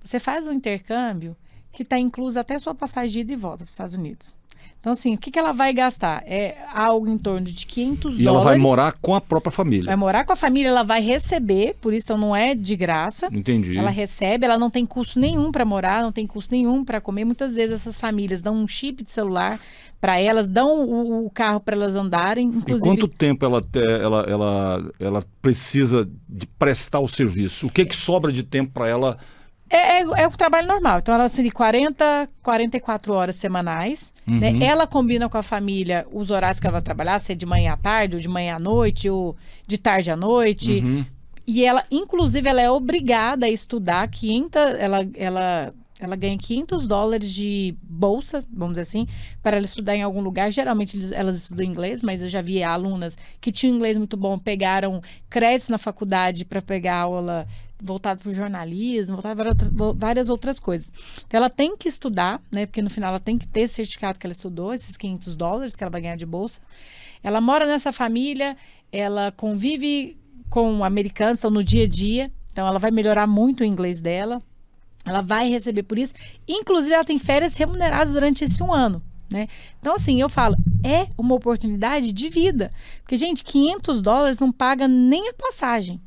você faz um intercâmbio que está incluso até sua passagem de ida e volta para os Estados Unidos. Então, assim, o que ela vai gastar? É algo em torno de $500. E ela vai morar com a própria família. Vai morar com a família, ela vai receber, por isso então não é de graça. Entendi. Ela recebe, ela não tem custo nenhum para morar, não tem custo nenhum para comer. Muitas vezes essas famílias dão um chip de celular para elas, dão o carro para elas andarem. Inclusive... E quanto tempo ela precisa de prestar o serviço? O que sobra de tempo para ela? É o trabalho normal. Então, ela tem 44 horas semanais. Né? Ela combina com a família os horários que ela vai trabalhar, se é de manhã à tarde, ou de manhã à noite, ou de tarde à noite. E ela, inclusive, ela é obrigada a estudar ela ganha $500 de bolsa, vamos dizer assim, para ela estudar em algum lugar. Geralmente elas estudam inglês, mas eu já vi alunas que tinham inglês muito bom, pegaram créditos na faculdade para pegar aula voltada para o jornalismo, voltada para várias outras coisas. Então, ela tem que estudar, né? Porque no final ela tem que ter esse certificado que ela estudou, esses $500 que ela vai ganhar de bolsa. Ela mora nessa família, ela convive com americanos, então no dia a dia. Então, ela vai melhorar muito o inglês dela. Ela vai receber por isso. Inclusive, ela tem férias remuneradas durante esse 1 ano. Né? Então, assim, eu falo, é uma oportunidade de vida. Porque, gente, $500 não paga nem a passagem.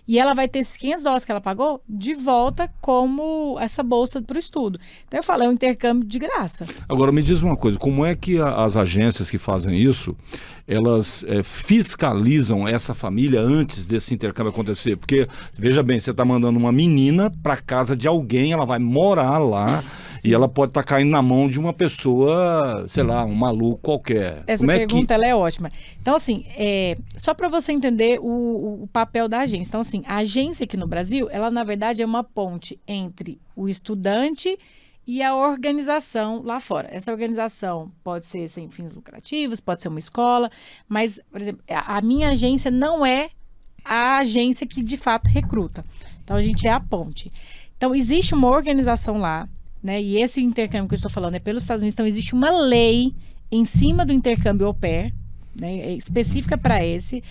E ela vai ter esses $500 que ela pagou de volta como essa bolsa para o estudo. Então, eu falo, é um intercâmbio de graça. Agora, me diz uma coisa, como é que as agências que fazem isso, elas fiscalizam essa família antes desse intercâmbio acontecer? Porque, veja bem, você está mandando uma menina para casa de alguém, ela vai morar lá, e ela pode estar caindo na mão de uma pessoa, sei lá, um maluco qualquer. Essa pergunta ela é ótima. Então, assim, só para você entender o papel da agência. Então, assim, a agência aqui no Brasil, ela na verdade é uma ponte entre o estudante e a organização lá fora. Essa organização pode ser sem fins lucrativos, pode ser uma escola, mas, por exemplo, a minha agência não é a agência que de fato recruta. Então, a gente é a ponte. Então, existe uma organização lá, né? E esse intercâmbio que eu estou falando é pelos Estados Unidos. Então, existe uma lei em cima do intercâmbio au pair, né? Específica para esse.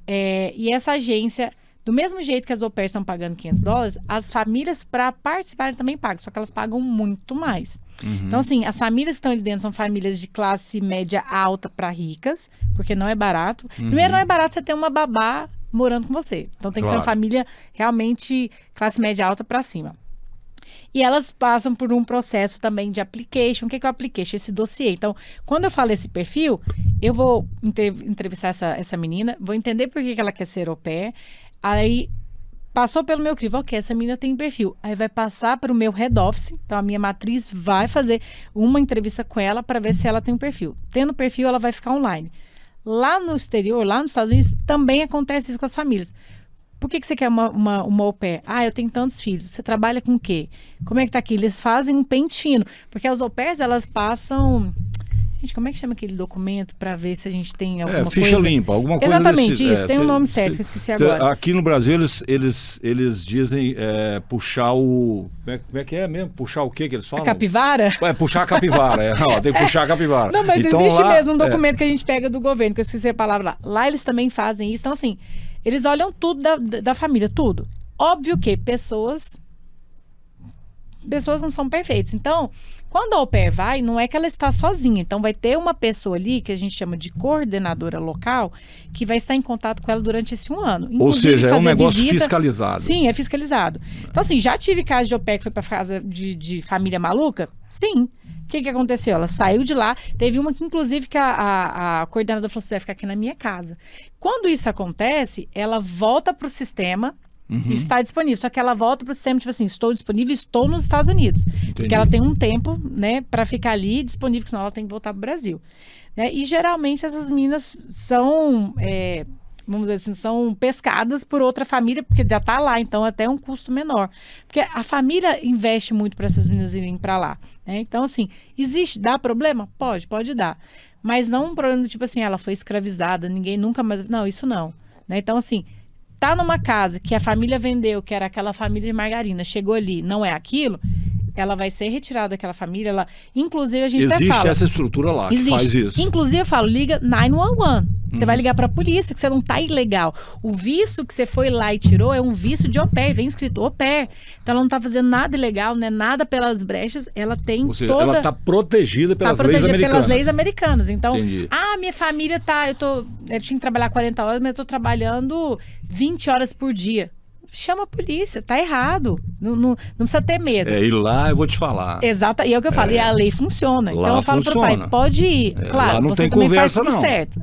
E essa agência, do mesmo jeito que as au pairs estão pagando $500, as famílias para participarem também pagam, só que elas pagam muito mais. Então, assim, as famílias que estão ali dentro são famílias de classe média alta para ricas, porque não é barato. Primeiro, não é barato você ter uma babá morando com você. Então, tem que ser uma família realmente classe média alta para cima. E elas passam por um processo também de application. O que é o application? Esse dossiê. Então, quando eu falo esse perfil, eu vou entrevistar essa menina, vou entender por que ela quer ser au pair. Aí, passou pelo meu crivo, ok, essa menina tem perfil. Aí vai passar para o meu head office. Então, a minha matriz vai fazer uma entrevista com ela para ver se ela tem um perfil. Tendo perfil, ela vai ficar online. Lá no exterior, lá nos Estados Unidos, também acontece isso com as famílias. Por que você quer uma au pair? Eu tenho tantos filhos. Você trabalha com o quê? Como é que tá aqui? Eles fazem um pente fino. Porque as au pairs, elas passam... Gente, como é que chama aquele documento para ver se a gente tem alguma coisa? Ficha limpa, alguma coisa. Exatamente, isso. Tem um nome certo que eu esqueci agora. Aqui no Brasil, eles dizem puxar o... Como é que é mesmo? Puxar o quê que eles falam? A capivara? Puxar a capivara. Não, tem que puxar a capivara. Não, mas então, existe lá, mesmo um documento que a gente pega do governo, que eu esqueci a palavra lá. Lá eles também fazem isso. Então, assim, eles olham tudo da família, tudo. Óbvio que pessoas não são perfeitas. Então, quando a au pair vai, não é que ela está sozinha. Então, vai ter uma pessoa ali, que a gente chama de coordenadora local, que vai estar em contato com ela durante esse 1 ano. Ou seja, é um negócio visita. Fiscalizado. Sim, é fiscalizado. Então, assim, já tive caso de au pair que foi para casa de família maluca? Sim. O que aconteceu? Ela saiu de lá. Teve uma que, inclusive, que a coordenadora falou: você vai ficar aqui na minha casa. Quando isso acontece, ela volta para o sistema. Está disponível, só que ela volta para o sistema, tipo assim, estou disponível, estou nos Estados Unidos. Entendi. Porque ela tem um tempo, né, para ficar ali disponível, senão ela tem que voltar para o Brasil. Né? E geralmente essas meninas são, vamos dizer assim, são pescadas por outra família, porque já está lá, então até é um custo menor. Porque a família investe muito para essas meninas irem para lá. Né? Então, assim, dá problema? Pode dar. Mas não um problema do tipo assim, ela foi escravizada, ninguém nunca mais... Não, isso não. Né? Então, assim... Tá numa casa que a família vendeu, que era aquela família de margarina, chegou ali, não é aquilo, ela vai ser retirada daquela família. Inclusive, a gente até fala... Existe essa estrutura lá que faz isso. Inclusive, eu falo, liga 911. Você vai ligar pra polícia, que você não tá ilegal. O visto que você foi lá e tirou é um visto de au pair, vem escrito au pair. Então, ela não tá fazendo nada ilegal, né? Nada pelas brechas, ela tem Ou seja, ela tá protegida pelas leis americanas. Então, Entendi. Minha família tá... Eu tinha que trabalhar 40 horas, mas eu tô trabalhando 20 horas por dia. Chama a polícia, tá errado. Não precisa ter medo. E lá eu vou te falar. Exato, e é o que eu falo, e a lei funciona. Então eu falo pro pai, pode ir. Claro, lá não você tem também conversa, faz tudo não. certo.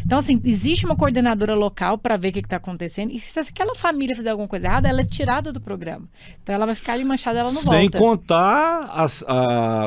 Então, assim, existe uma coordenadora local para ver o que tá acontecendo. E se aquela família fizer alguma coisa errada, ela é tirada do programa. Então ela vai ficar ali manchada, ela não sem volta.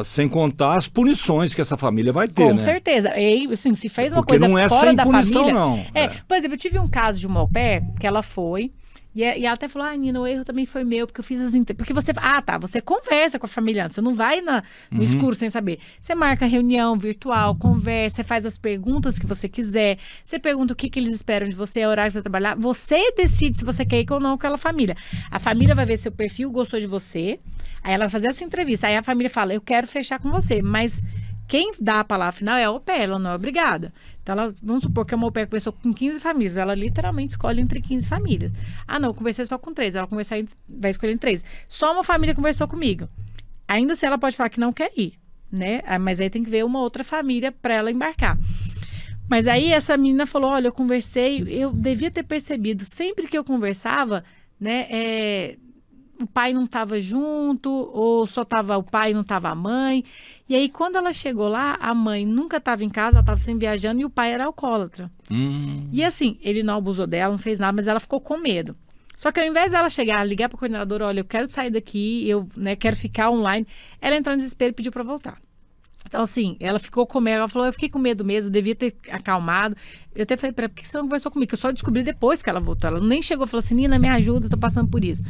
Sem contar as punições que essa família vai ter, Com né? certeza. E, assim, se fez uma Porque coisa não é fora sem da punição, família... não. Por exemplo, eu tive um caso de uma au pair que ela foi... E ela até falou, Nina, o erro também foi meu, porque eu fiz porque você... você conversa com a família antes, você não vai no escuro sem saber. Você marca reunião virtual, conversa, você faz as perguntas que você quiser, você pergunta o que eles esperam de você, a horário que você vai trabalhar, você decide se você quer ir ou não com aquela família. A família vai ver seu perfil, gostou de você, aí ela vai fazer essa entrevista, aí a família fala, eu quero fechar com você, mas... Quem dá a palavra final é a au pair, ela não é obrigada. Então, vamos supor que uma au pair conversou com 15 famílias, ela literalmente escolhe entre 15 famílias. Não, eu conversei só com 3, ela vai escolher entre 3. Só uma família conversou comigo. Ainda assim, ela pode falar que não quer ir, né? Mas aí tem que ver uma outra família para ela embarcar. Mas aí essa menina falou, olha, eu conversei, eu devia ter percebido, sempre que eu conversava, né, o pai não estava junto, ou só estava o pai e não estava a mãe. E aí, quando ela chegou lá, a mãe nunca estava em casa, ela estava sempre viajando e o pai era alcoólatra. E assim, ele não abusou dela, não fez nada, mas ela ficou com medo. Só que ao invés dela ligar para a coordenadora, olha, eu quero sair daqui, eu quero ficar online, ela entrou em desespero e pediu para voltar. Então, assim, ela ficou com medo, ela falou, eu fiquei com medo mesmo, devia ter acalmado. Eu até falei, por que você não conversou comigo? Eu só descobri depois que ela voltou. Ela nem chegou e falou assim, Nina, me ajuda, eu tô passando por isso.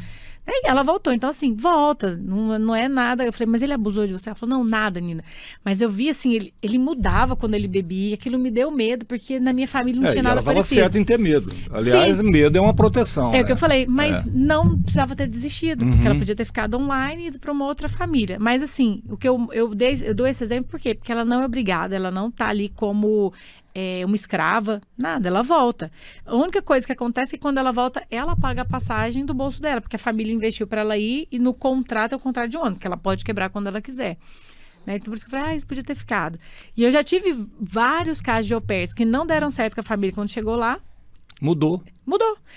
Aí ela voltou, então assim, volta, não é nada. Eu falei, mas ele abusou de você? Ela falou, não, nada, Nina. Mas eu vi assim, ele mudava quando ele bebia, aquilo me deu medo, porque na minha família não tinha nada ela parecido. estava certa em ter medo. Aliás, medo é uma proteção. É o que eu falei, mas não precisava ter desistido, porque ela podia ter ficado online e ido para uma outra família. Mas assim, o que eu dou esse exemplo por quê? Porque ela não é obrigada, ela não tá ali como uma escrava, nada, ela volta. A única coisa que acontece é que quando ela volta, ela paga a passagem do bolso dela, porque a família investiu para ela ir e no contrato é o contrato de ônibus, que ela pode quebrar quando ela quiser. Né? Então, por isso que eu falei, isso podia ter ficado. E eu já tive vários casos de au pairs que não deram certo com a família quando chegou lá. Mudou.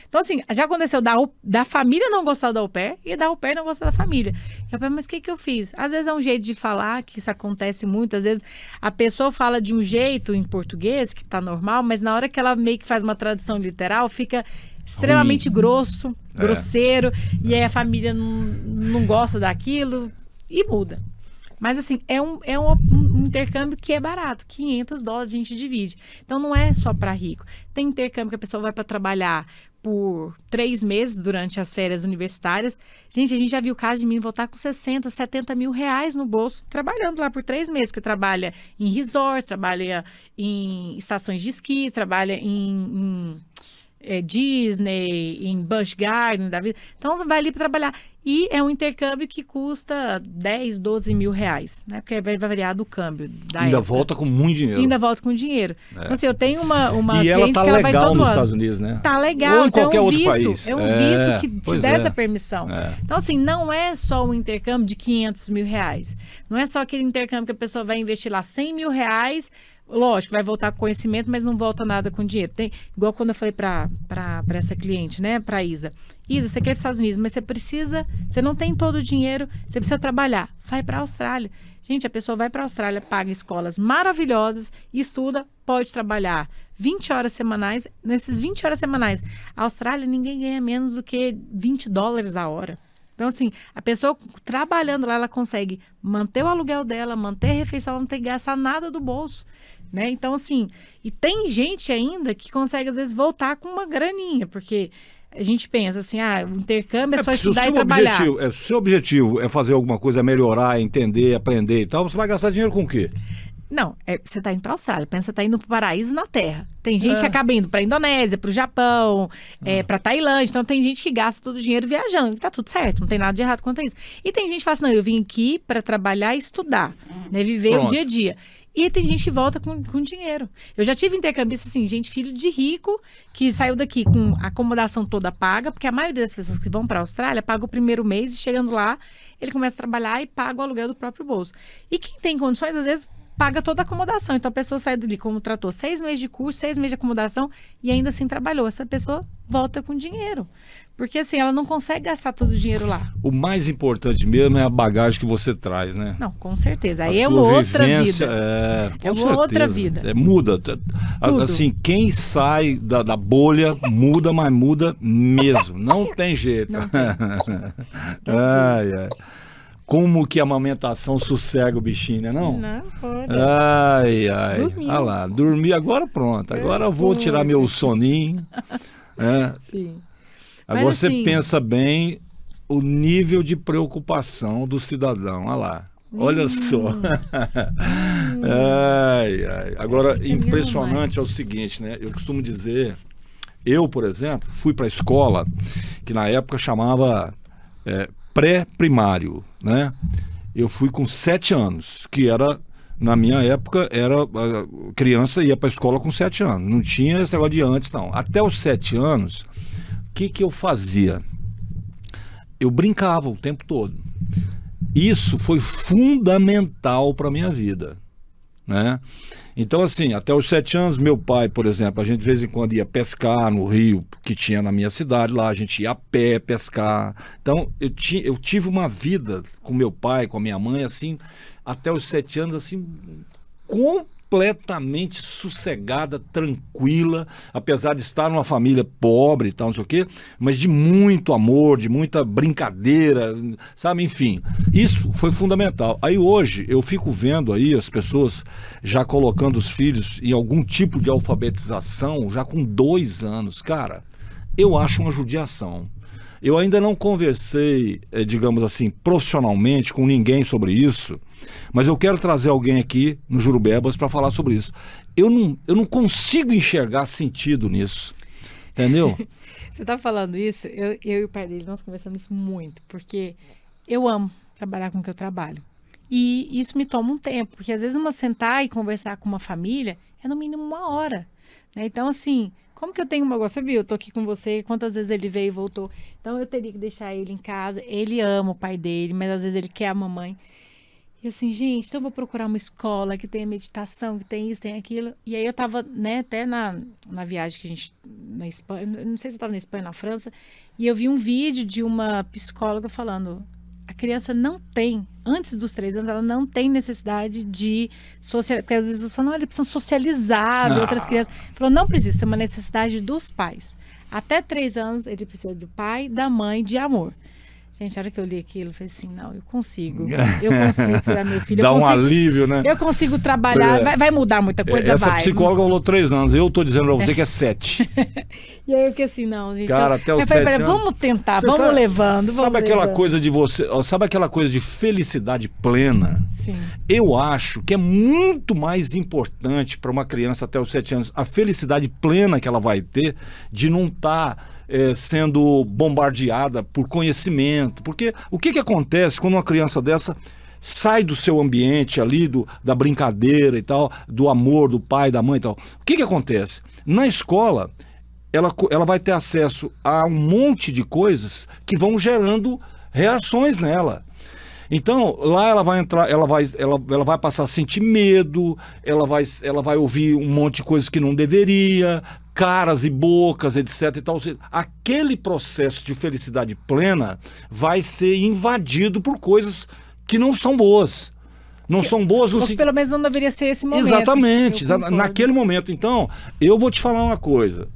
Então, assim, já aconteceu da família não gostar da au pair e da au pair não gostar da família. Eu falei, mas o que eu fiz? Às vezes é um jeito de falar, que isso acontece muito. Às vezes a pessoa fala de um jeito em português, que tá normal, mas na hora que ela meio que faz uma tradução literal, fica extremamente grosseiro. E aí a família não gosta daquilo e muda. Mas assim, é um intercâmbio que é barato, $500 a gente divide. Então não é só para rico. Tem intercâmbio que a pessoa vai para trabalhar por 3 meses durante as férias universitárias. Gente, a gente já viu o caso de mim voltar com 60, 70 mil reais no bolso, trabalhando lá por 3 meses, porque trabalha em resorts, trabalha em estações de esqui, trabalha em Disney, em Busch Garden da vida. Então vai ali para trabalhar. E é um intercâmbio que custa 10, 12 mil reais, né? Porque vai variar do câmbio da Ainda época. volta com muito dinheiro. Ainda volta com dinheiro. Então, assim, eu tenho uma e ela cliente tá que ela vai legal todo nos ano. Estados Unidos, né? Tá legal, Ou em então qualquer é um outro visto. país. É um visto que te dá essa é. permissão. Então, assim, não é só um intercâmbio de 500 mil reais. Não é só aquele intercâmbio que a pessoa vai investir lá 100 mil reais. Lógico, vai voltar com conhecimento, mas não volta nada com dinheiro. Tem, igual quando eu falei para essa cliente, né, para Isa, você quer ir para os Estados Unidos, mas você não tem todo o dinheiro, você precisa trabalhar. Vai para a Austrália. Gente, a pessoa vai para a Austrália, paga escolas maravilhosas, estuda, pode trabalhar 20 horas semanais. Nessas 20 horas semanais, a Austrália ninguém ganha menos do que $20 a hora. Então, assim, a pessoa trabalhando lá, ela consegue manter o aluguel dela, manter a refeição, ela não tem que gastar nada do bolso. Né? Então, assim, e tem gente ainda que consegue, às vezes, voltar com uma graninha, porque a gente pensa assim, o intercâmbio é só estudar e trabalhar. Se o seu objetivo é fazer alguma coisa, melhorar, entender, aprender e tal, você vai gastar dinheiro com o quê? Não, você está indo para a Austrália, pensa, você está indo para o paraíso na Terra. Tem gente que acaba indo para a Indonésia, para o Japão, para a Tailândia. Então tem gente que gasta todo o dinheiro viajando. Tá tudo certo, não tem nada de errado quanto a isso. E tem gente que fala assim, não, eu vim aqui para trabalhar e estudar, né, viver o dia a dia. E tem gente que volta com dinheiro. Eu já tive intercambista, assim, gente, filho de rico, que saiu daqui com a acomodação toda paga, porque a maioria das pessoas que vão para a Austrália paga o primeiro mês e chegando lá, ele começa a trabalhar e paga o aluguel do próprio bolso. E quem tem condições, às vezes, paga toda a acomodação. Então, a pessoa sai dali, como tratou 6 meses de curso, 6 meses de acomodação e ainda assim trabalhou. Essa pessoa volta com dinheiro. Porque, assim, ela não consegue gastar todo o dinheiro lá. O mais importante mesmo é a bagagem que você traz, né? Não, com certeza. Aí é uma outra vida. Com uma outra vida. Muda. Assim, quem sai da bolha muda, mas muda mesmo. Não tem jeito. Não tem. Ai. Como que a amamentação sossega o bichinho, né, não? Não, pode. Ai. Dormir. Olha lá, dormi, agora pronto. Agora eu vou tirar meu soninho. Sim. Agora Mas, você assim, pensa bem o nível de preocupação do cidadão. Olha lá. Olha só. Agora, impressionante é o seguinte, né? Eu costumo dizer, eu, por exemplo, fui para a escola que na época chamava pré-primário, né? Eu fui com 7 anos, que era, na minha época, a criança ia para a escola com 7 anos. Não tinha esse negócio de antes, não. Até os 7 anos, o que eu fazia? Eu brincava o tempo todo. Isso foi fundamental para a minha vida, né? Então, assim, até os 7 anos, meu pai, por exemplo, a gente de vez em quando ia pescar no rio que tinha na minha cidade lá, a gente ia a pé pescar. Então, eu tive uma vida com meu pai, com a minha mãe, assim, até os 7 anos, assim, completamente sossegada, tranquila, apesar de estar numa família pobre e tal, não sei o quê, mas de muito amor, de muita brincadeira, sabe? Enfim, isso foi fundamental. Aí hoje eu fico vendo aí as pessoas já colocando os filhos em algum tipo de alfabetização já com 2 anos. Cara, eu acho uma judiação. Eu ainda não conversei, digamos assim, profissionalmente com ninguém sobre isso, mas eu quero trazer alguém aqui no Jurubebas para falar sobre isso. Eu não consigo enxergar sentido nisso, entendeu? Você tá falando isso, eu e o pai dele, nós conversamos isso muito, porque eu amo trabalhar com o que eu trabalho. E isso me toma um tempo, porque às vezes sentar e conversar com uma família é no mínimo 1 hora, né? Então, assim, como que eu tenho uma... Você viu, eu tô aqui com você, quantas vezes ele veio e voltou. Então, eu teria que deixar ele em casa. Ele ama o pai dele, mas às vezes ele quer a mamãe. E assim, gente, então eu vou procurar uma escola que tenha meditação, que tem isso, tem aquilo. E aí eu tava, né, até na viagem que a gente... Na Espanha, não sei se eu tava na Espanha, na França, e eu vi um vídeo de uma psicóloga falando... A criança não tem, antes dos 3 anos, ela não tem necessidade de socializar. Porque às vezes você fala, não, eles precisam socializar de outras crianças. Falou, não precisa, isso é uma necessidade dos pais. Até 3 anos, ele precisa do pai, da mãe, de amor. Gente, a hora que eu li aquilo, eu falei assim, não, eu consigo tirar meu filho. Dá um consigo, alívio, né? Eu consigo trabalhar, vai mudar muita coisa, Essa vai. psicóloga falou 3 anos, eu tô dizendo pra você que é 7. E aí eu fiquei assim, não, gente. Cara, até os eu falei, 7 anos. vamos tentar, Você vamos levando. Sabe aquela coisa de você, sabe aquela coisa de felicidade plena? Sim. Eu acho que é muito mais importante para uma criança até os 7 anos a felicidade plena que ela vai ter de não estar sendo bombardeada por conhecimento. Porque o que acontece quando uma criança dessa sai do seu ambiente ali, da brincadeira e tal, do amor do pai, da mãe e tal? O que acontece? Na escola, ela vai ter acesso a um monte de coisas que vão gerando reações nela. Então, lá ela vai entrar, ela vai passar a sentir medo, ela vai ouvir um monte de coisas que não deveria, caras e bocas, etc. E tal. Aquele processo de felicidade plena vai ser invadido por coisas que não são boas. Não são boas no sentido... Pelo menos não deveria ser esse momento. Exatamente, naquele momento. Então, eu vou te falar uma coisa.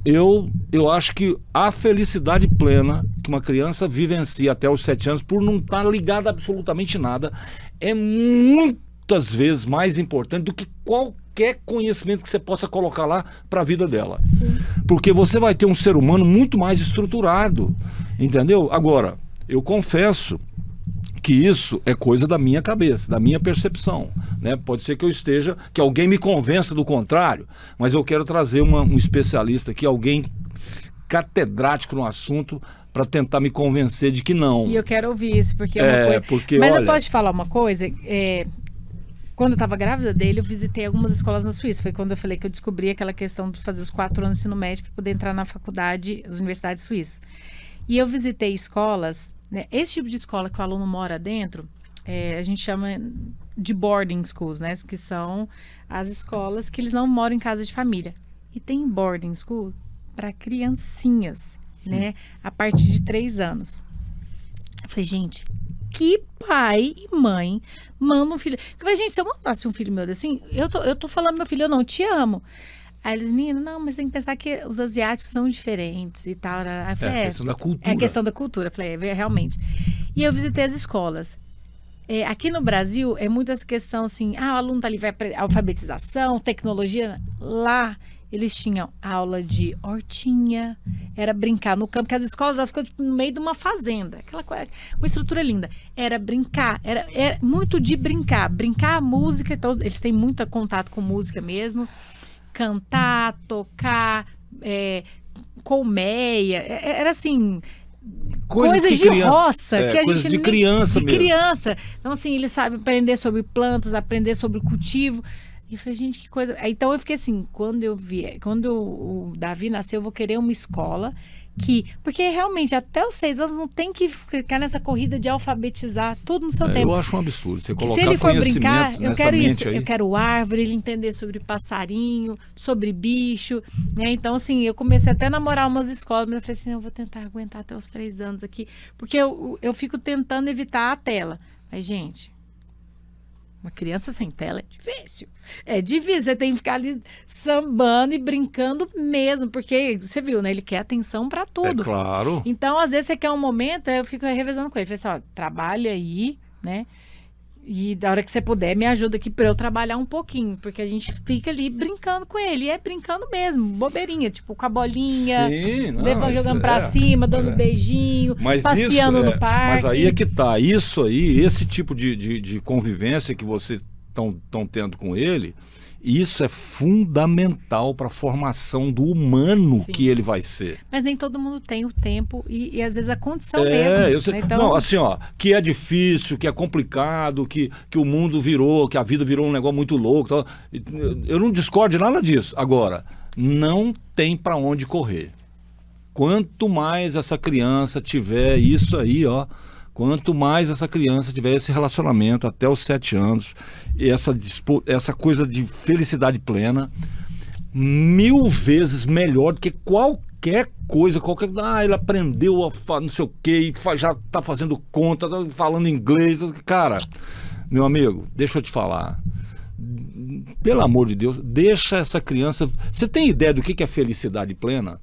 Eu acho que a felicidade plena que uma criança vivencia até os 7 anos, por não estar ligada a absolutamente nada, é muitas vezes mais importante do que qualquer conhecimento que você possa colocar lá para a vida dela. Sim. Porque você vai ter um ser humano muito mais estruturado, entendeu? Agora, eu confesso que isso é coisa da minha cabeça, da minha percepção, né? Pode ser que alguém me convença do contrário, mas eu quero trazer um especialista aqui, alguém catedrático no assunto, para tentar me convencer de que não. E eu quero ouvir isso, porque é uma coisa... Porque, mas olha... eu posso te falar uma coisa? Quando eu estava grávida dele, eu visitei algumas escolas na Suíça. Foi quando eu falei que eu descobri aquela questão de fazer os 4 anos de ensino médio para poder entrar na faculdade, as universidades suíças. E eu visitei escolas... Né? Esse tipo de escola que o aluno mora dentro, a gente chama de boarding schools, né? Que são as escolas que eles não moram em casa de família. E tem boarding school para criancinhas, né? A partir de 3 anos. Eu falei, gente, que pai e mãe mandam um filho... Eu falei, gente, se eu mandasse um filho meu assim, eu tô falando, meu filho, eu não te amo. Aí eles, menino, não, mas tem que pensar que os asiáticos são diferentes e tal. Aí eu falei, a questão da cultura. É a questão da cultura. Eu falei, realmente. E eu visitei as escolas. Aqui no Brasil, é muito essa questão assim, o aluno tá ali, vai para alfabetização, tecnologia. Lá, eles tinham aula de hortinha, era brincar no campo, porque as escolas elas ficam no meio de uma fazenda. Aquela coisa, uma estrutura linda. Era brincar, era muito de brincar. Brincar, música, então eles têm muito contato com música mesmo. Cantar, tocar, colmeia, era assim, coisas de criança, roça, que a coisas gente de criança mesmo. Criança. Então assim, ele sabe aprender sobre plantas, aprender sobre cultivo. E eu falei, gente, que coisa. Então eu fiquei assim, quando o Davi nasceu, eu vou querer uma escola porque realmente até os 6 anos não tem que ficar nessa corrida de alfabetizar tudo no seu tempo. Eu acho um absurdo você colocar se ele for brincar, eu quero isso. Aí. Eu quero árvore, ele entender sobre passarinho, sobre bicho, né? Então assim, eu comecei até a namorar umas escolas, mas eu falei assim, eu vou tentar aguentar até os 3 anos aqui, porque eu fico tentando evitar a tela. Mas gente, uma criança sem tela é difícil. É difícil, você tem que ficar ali sambando e brincando mesmo, porque você viu, né? Ele quer atenção pra tudo. É claro. Então, às vezes, você quer um momento, eu fico revezando com ele. Falei assim, ó, trabalha aí, né? E da hora que você puder, me ajuda aqui pra eu trabalhar um pouquinho. Porque a gente fica ali brincando com ele. E é brincando mesmo, bobeirinha. Tipo, com a bolinha, Sim, não, levando, isso jogando pra é, cima, dando beijinho, Mas passeando isso, no parque. Mas aí é que tá. Isso aí, esse tipo de convivência que vocês estão tendo com ele, isso é fundamental para a formação do humano Sim. que ele vai ser. Mas nem todo mundo tem o tempo e às vezes a condição Eu mesmo. sei. Né? Então, Não, assim, ó, que é difícil, que é complicado, que o mundo virou, que a vida virou um negócio muito louco. Tal. Eu não discordo de nada disso. Agora, não tem para onde correr. Quanto mais essa criança tiver isso aí, ó, quanto mais essa criança tiver esse relacionamento até os 7 anos, e essa coisa de felicidade plena, 1000 vezes melhor do que qualquer coisa, ele aprendeu a não sei o quê, já está fazendo conta, tá falando inglês. Cara, meu amigo, deixa eu te falar. Pelo amor de Deus, deixa essa criança... Você tem ideia do que é felicidade plena?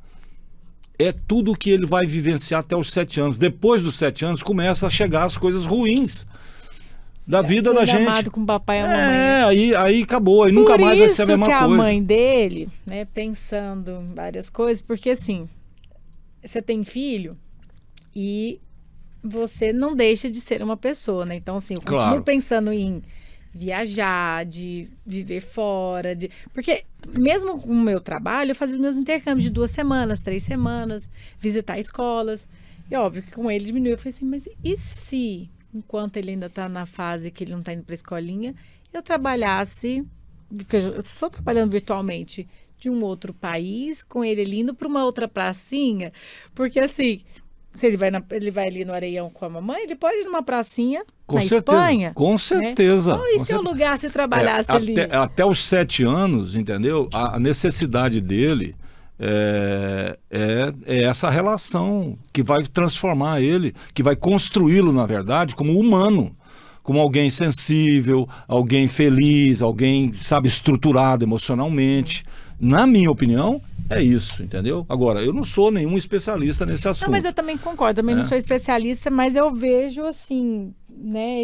É tudo que ele vai vivenciar até os 7 anos. Depois dos 7 anos, começa a chegar as coisas ruins da vida da gente. amado com o papai e a mamãe. Aí acabou. Aí nunca mais vai ser a mesma Por isso que coisa. a mãe dele, né, pensando em várias coisas, porque assim, você tem filho e você não deixa de ser uma pessoa, né? Então, assim, eu continuo Claro. pensando em viajar, de viver fora, porque mesmo com o meu trabalho, eu fazia os meus intercâmbios de 2 semanas, 3 semanas, visitar escolas. E óbvio que com ele diminuiu. Eu falei assim, mas e se, enquanto ele ainda está na fase que ele não está indo para a escolinha, eu trabalhasse, porque eu estou trabalhando virtualmente, de um outro país, com ele indo para uma outra pracinha, porque assim, se ele vai ali no Areião com a mamãe, ele pode ir numa pracinha Com na certeza, Espanha. com certeza. Né? Ou e com se o certeza. lugar se trabalhasse ali? Até os 7 anos, entendeu? A necessidade dele é essa relação que vai transformar ele, que vai construí-lo, na verdade, como humano, como alguém sensível, alguém feliz, alguém, sabe, estruturado emocionalmente. Na minha opinião, é isso, entendeu? Agora, eu não sou nenhum especialista nesse assunto. Não, mas eu também concordo, também não sou especialista, mas eu vejo assim, né,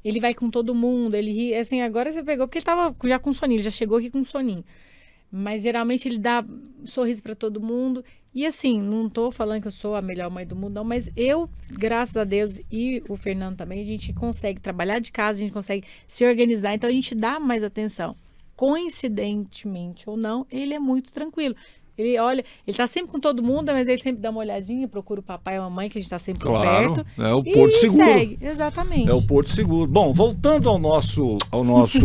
ele vai com todo mundo, ele ri, assim, agora você pegou, porque ele tava já com soninho, ele já chegou aqui com soninho, mas geralmente ele dá sorriso para todo mundo, e assim, não tô falando que eu sou a melhor mãe do mundo, não, mas eu, graças a Deus, e o Fernando também, a gente consegue trabalhar de casa, a gente consegue se organizar, então a gente dá mais atenção. Coincidentemente ou não, ele é muito tranquilo. Ele olha, ele tá sempre com todo mundo, mas ele sempre dá uma olhadinha, procura o papai e a mamãe, que a gente tá sempre por Claro, perto. é o Porto Seguro. Segue, exatamente. É o Porto Seguro. Bom, voltando ao nosso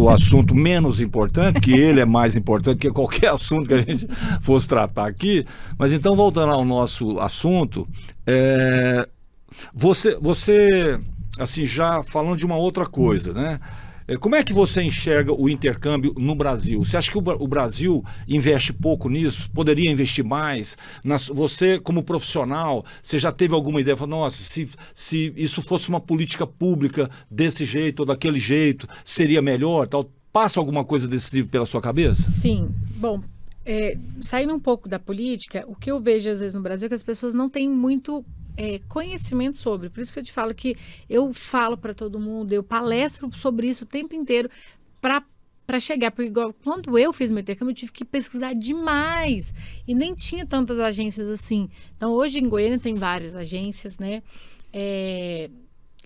assunto menos importante, que ele é mais importante que qualquer assunto que a gente fosse tratar aqui, mas então voltando ao nosso assunto, você, assim, já falando de uma outra coisa, né? Como é que você enxerga o intercâmbio no Brasil? Você acha que o Brasil investe pouco nisso? Poderia investir mais? Você, como profissional, você já teve alguma ideia? Falou, nossa, se isso fosse uma política pública desse jeito ou daquele jeito, seria melhor? Tal? Passa alguma coisa desse tipo pela sua cabeça? Sim. Bom, saindo um pouco da política, o que eu vejo às vezes no Brasil é que as pessoas não têm muito conhecimento sobre. Por isso que eu te falo que eu falo para todo mundo, eu palestro sobre isso o tempo inteiro para chegar. Porque igual, quando eu fiz meu intercâmbio, eu tive que pesquisar demais. E nem tinha tantas agências assim. Então, hoje em Goiânia tem várias agências, né?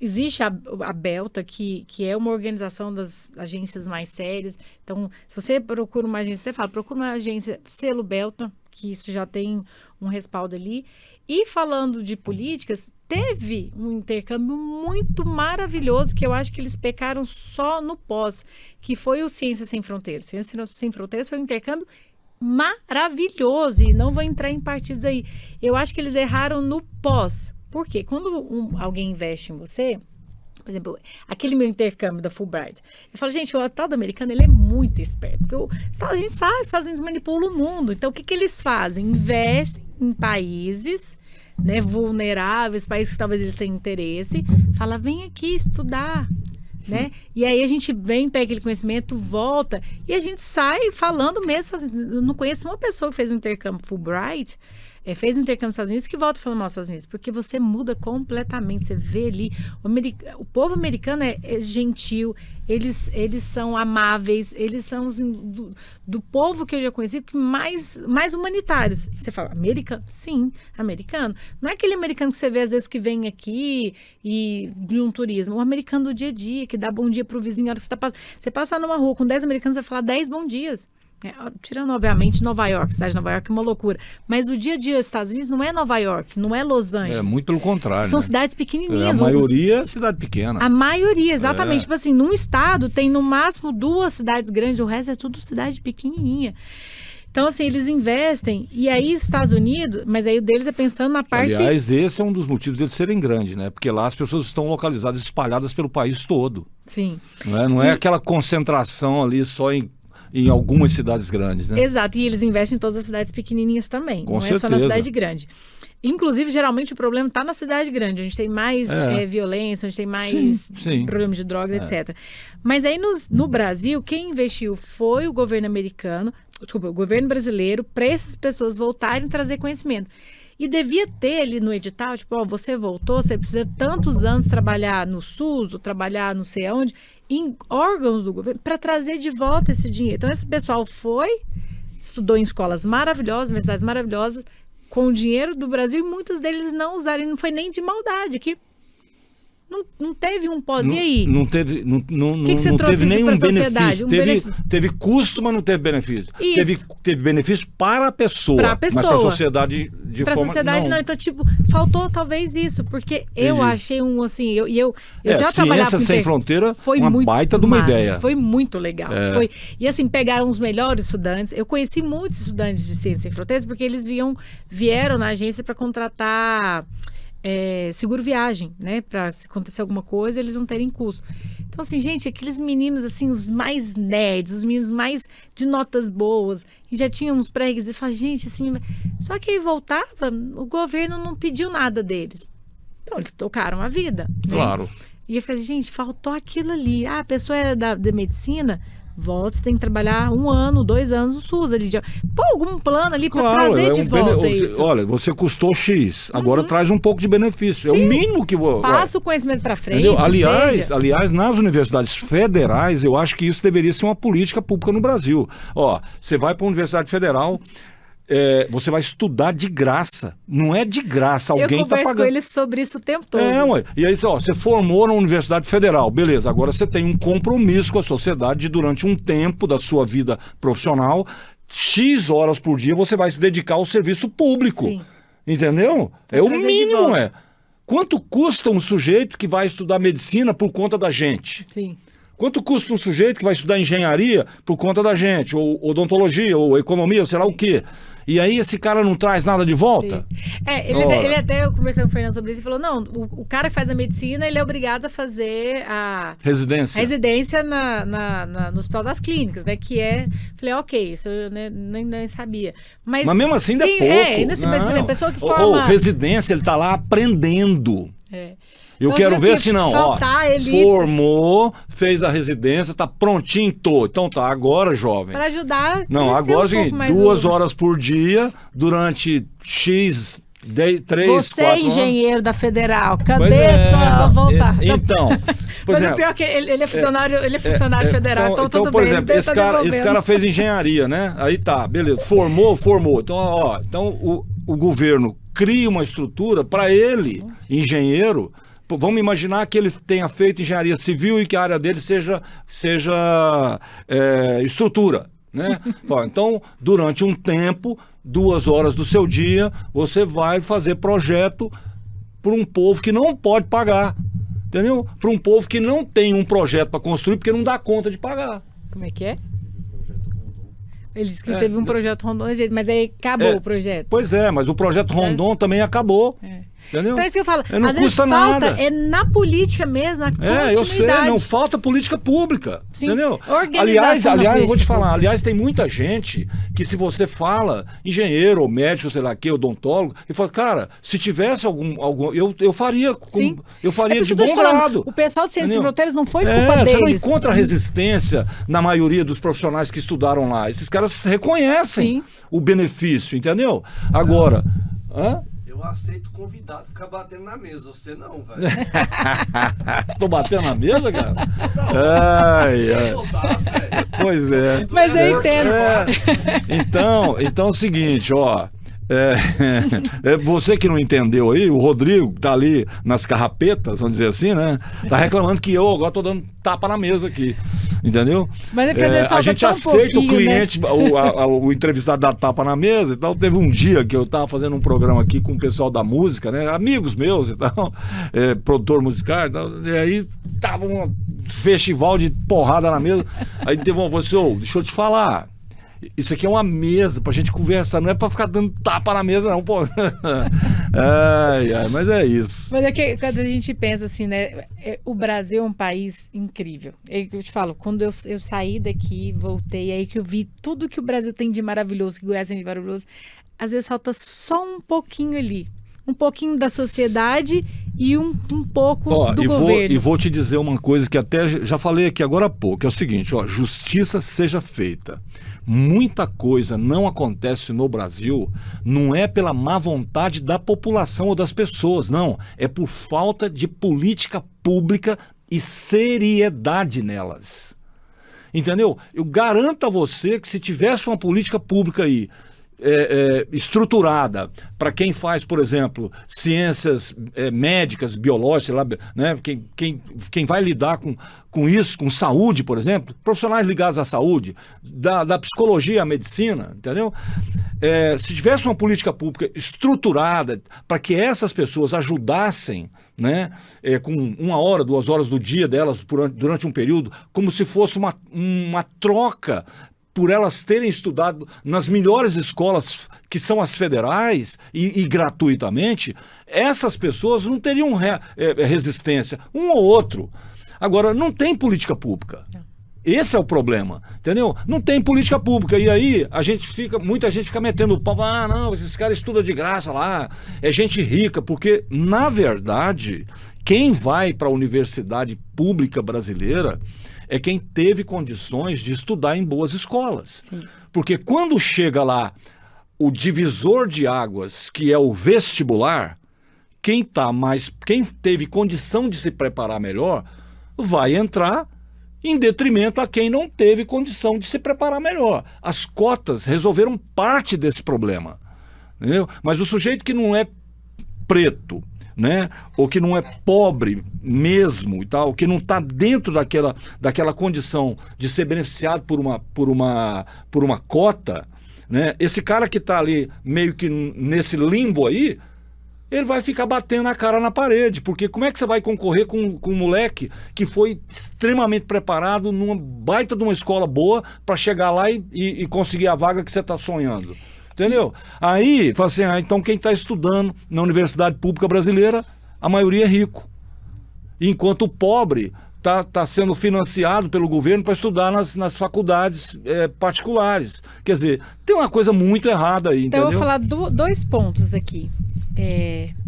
Existe a Belta, que é uma organização das agências mais sérias. Então, se você procura uma agência, você fala, procura uma agência selo Belta, que isso já tem um respaldo ali. E falando de políticas, teve um intercâmbio muito maravilhoso, que eu acho que eles pecaram só no pós, que foi o Ciências Sem Fronteiras. Ciências Sem Fronteiras foi um intercâmbio maravilhoso, e não vou entrar em partidos aí. Eu acho que eles erraram no pós. Por quê? Quando alguém investe em você, por exemplo, aquele meu intercâmbio da Fulbright, eu falo, gente, o tal do americano, ele é muito esperto, porque a gente sabe, os Estados Unidos manipulam o mundo, então o que eles fazem? Investem em países, né, vulneráveis, países que talvez eles tenham interesse, fala, vem aqui estudar, né? E aí a gente vem, pega aquele conhecimento, volta, e a gente sai falando mesmo, eu não conheço uma pessoa que fez um intercâmbio Fulbright, fez um intercâmbio nos Estados Unidos que volta falando mal dos Estados Unidos, porque você muda completamente, você vê ali, o povo americano é gentil, eles são amáveis, eles são assim, do povo que eu já conheci que mais humanitários. Você fala, americano? Sim, americano. Não é aquele americano que você vê às vezes que vem aqui e de um turismo, o americano do dia a dia, que dá bom dia pro vizinho, na hora que você tá passando. Você passa numa rua com 10 americanos, você vai falar 10 bom dias. Tirando, obviamente, Nova York, cidade de Nova York é uma loucura. Mas no dia a dia dos Estados Unidos não é Nova York, não é Los Angeles. Muito pelo contrário. São né? cidades pequenininhas. A maioria é cidade pequena. A maioria, exatamente. Tipo assim, num estado tem no máximo 2 cidades grandes, o resto é tudo cidade pequenininha. Então, assim, eles investem. E aí, os Estados Unidos, mas aí o deles é pensando na parte... Aliás, esse é um dos motivos deles serem grandes, né? Porque lá as pessoas estão localizadas, espalhadas pelo país todo. Sim. Não é aquela concentração ali só em algumas cidades grandes, né? Exato, e eles investem em todas as cidades pequenininhas também. Com não certeza. É só na cidade grande. Inclusive, geralmente, o problema está na cidade grande, onde tem mais violência, onde tem mais problemas de drogas, etc. Mas aí, no Brasil, quem investiu foi o governo americano, o governo brasileiro, para essas pessoas voltarem e trazer conhecimento. E devia ter ali no edital, tipo, você voltou, você precisa tantos anos trabalhar no SUS, ou trabalhar não sei aonde, em órgãos do governo, para trazer de volta esse dinheiro. Então, esse pessoal foi, estudou em escolas maravilhosas, universidades maravilhosas, com o dinheiro do Brasil, e muitos deles não usaram, e não foi nem de maldade, que não teve um pós. E aí? Não teve, não que você trouxe teve nenhum sociedade? benefício. Teve custo, mas não teve benefício. Teve benefício para a pessoa. Para a pessoa. Mas para a sociedade de pra forma... sociedade não. Então, tipo, faltou talvez isso, porque eu achei assim, eu já trabalhava com... Ciência Sem Fronteira foi uma muito baita de uma massa, ideia. Foi muito legal. E assim, pegaram os melhores estudantes. Eu conheci muitos estudantes de Ciência Sem Fronteiras, porque eles vieram na agência para contratar... seguro viagem, né? Pra se acontecer alguma coisa, eles não terem custo. Então, assim, gente, aqueles meninos, assim, os mais nerds, os meninos mais de notas boas, e já tinham uns pré-requisitos, e falavam, gente, assim... Só que aí voltava, o governo não pediu nada deles. Então, eles tocaram a vida. Né? Claro. E eu falei, gente, faltou aquilo ali. A pessoa é da medicina... Volta, você tem que trabalhar 1 ano, 2 anos no SUS ali. Pô, algum plano ali para trazer de volta isso. Olha, você custou X, agora traz um pouco de benefício. Sim. É o mínimo que... Passa o conhecimento para frente. Aliás, nas universidades federais, eu acho que isso deveria ser uma política pública no Brasil. Você vai para a Universidade Federal... você vai estudar de graça. Não é de graça, alguém está pagando. Eu converso com eles sobre isso o tempo todo. E aí, você formou na Universidade Federal, beleza, agora você tem um compromisso com a sociedade de, durante um tempo da sua vida profissional, X horas por dia, você vai se dedicar ao serviço público. Sim. Entendeu? É o mínimo, Quanto custa um sujeito que vai estudar medicina por conta da gente? Sim. Quanto custa um sujeito que vai estudar engenharia por conta da gente, ou odontologia, ou economia, ou sei lá o quê? E aí esse cara não traz nada de volta? Ele até, eu conversei com o Fernando sobre isso, e falou, não, o cara que faz a medicina, ele é obrigado a fazer a... Residência no Hospital das Clínicas, né, que é... Falei, ok, isso eu nem sabia. Mas mesmo assim ainda é pouco. Ainda assim, mas, por exemplo, a pessoa que forma... residência, ele tá lá aprendendo. Eu quero ver se não, formou, fez a residência, tá prontinho, então tá, agora, jovem. Para ajudar. Não, agora, gente, 2 horas por dia, durante X, 3, Você 4 engenheiro anos. Da Federal, cadê sua voltar? Então, mas o pior é que ele é funcionário federal, então tudo por bem. Exemplo, esse cara fez engenharia, né? Aí tá, beleza, formou. Então, o governo cria uma estrutura para ele, engenheiro. Vamos imaginar que ele tenha feito engenharia civil e que a área dele seja estrutura, né? Então, durante um tempo, 2 horas do seu dia, você vai fazer projeto para um povo que não pode pagar, entendeu? Para um povo que não tem um projeto para construir porque não dá conta de pagar. Como é que é? Ele disse que teve um projeto Rondon, mas aí acabou o projeto. Pois mas o projeto Rondon também acabou. Entendeu? Então é isso que eu falo. Não às custa vezes falta nada. Na política mesmo, na continuidade. Eu sei, não falta política pública. Sim. Entendeu? Organização aliás, eu vou te falar, aliás, tem muita gente que se você fala, engenheiro, ou médico, sei lá que, odontólogo, e fala, cara, se tivesse algum eu faria de bom grado. O pessoal de Ciência Sem Fronteiras não foi culpa deles. Você não encontra resistência na maioria dos profissionais que estudaram lá. Esses caras reconhecem o benefício, entendeu? Agora, Hã? Eu aceito convidado ficar batendo na mesa. Você não, velho. Tô batendo na mesa, cara? Ai, ai. Revoltado, velho. Pois é. Mas eu entendo. Então é o seguinte, ó. Você que não entendeu aí, o Rodrigo tá ali nas carrapetas, vamos dizer assim, né? Tá reclamando que eu agora tô dando tapa na mesa aqui, entendeu? Mas é porque às vezes a falta gente tão aceita o pouquinho, cliente, né? o entrevistado dá tapa na mesa e tal. Teve um dia que eu tava fazendo um programa aqui com o pessoal da música, né? Amigos meus e tal, produtor musical e tal. E aí tava um festival de porrada na mesa. Aí teve uma voz assim, deixa eu te falar. Isso aqui é uma mesa pra gente conversar, não é pra ficar dando tapa na mesa, não, pô. Mas é isso. Mas é que quando a gente pensa assim, né? O Brasil é um país incrível. É que eu te falo, quando eu saí daqui, voltei, aí que eu vi tudo que o Brasil tem de maravilhoso, que Goiás tem de maravilhoso, às vezes falta só um pouquinho ali. Um pouquinho da sociedade e um pouco do governo. E vou te dizer uma coisa que até já falei aqui agora há pouco, é o seguinte, justiça seja feita. Muita coisa não acontece no Brasil, não é pela má vontade da população ou das pessoas, não. É por falta de política pública e seriedade nelas. Entendeu? Eu garanto a você que se tivesse uma política pública aí, estruturada para quem faz, por exemplo, ciências médicas, biológicas, lá, né? Quem vai lidar com isso, com saúde, por exemplo, profissionais ligados à saúde, da psicologia à medicina, entendeu? Se tivesse uma política pública estruturada para que essas pessoas ajudassem, né, com 1 hora, 2 horas do dia delas durante um período, como se fosse uma troca por elas terem estudado nas melhores escolas, que são as federais, e gratuitamente, essas pessoas não teriam resistência, um ou outro. Agora, não tem política pública. Esse é o problema, entendeu? Não tem política pública. E aí, muita gente fica metendo o pau, não, esses caras estudam de graça lá, é gente rica, porque, na verdade, quem vai para a universidade pública brasileira é quem teve condições de estudar em boas escolas. Sim. Porque quando chega lá o divisor de águas, que é o vestibular, quem teve condição de se preparar melhor, vai entrar em detrimento a quem não teve condição de se preparar melhor. As cotas resolveram parte desse problema, entendeu? Mas o sujeito que não é preto, né, ou que não é pobre mesmo e tal, que não está dentro daquela condição de ser beneficiado por uma cota, né, esse cara que está ali meio que nesse limbo aí, ele vai ficar batendo a cara na parede, porque como é que você vai concorrer com um moleque que foi extremamente preparado numa baita de uma escola boa para chegar lá e conseguir a vaga que você está sonhando? Entendeu? Aí, fala assim, então quem está estudando na universidade pública brasileira, a maioria é rico. Enquanto o pobre está sendo financiado pelo governo para estudar nas faculdades particulares. Quer dizer, tem uma coisa muito errada aí, então, entendeu? eu vou falar 2 pontos aqui.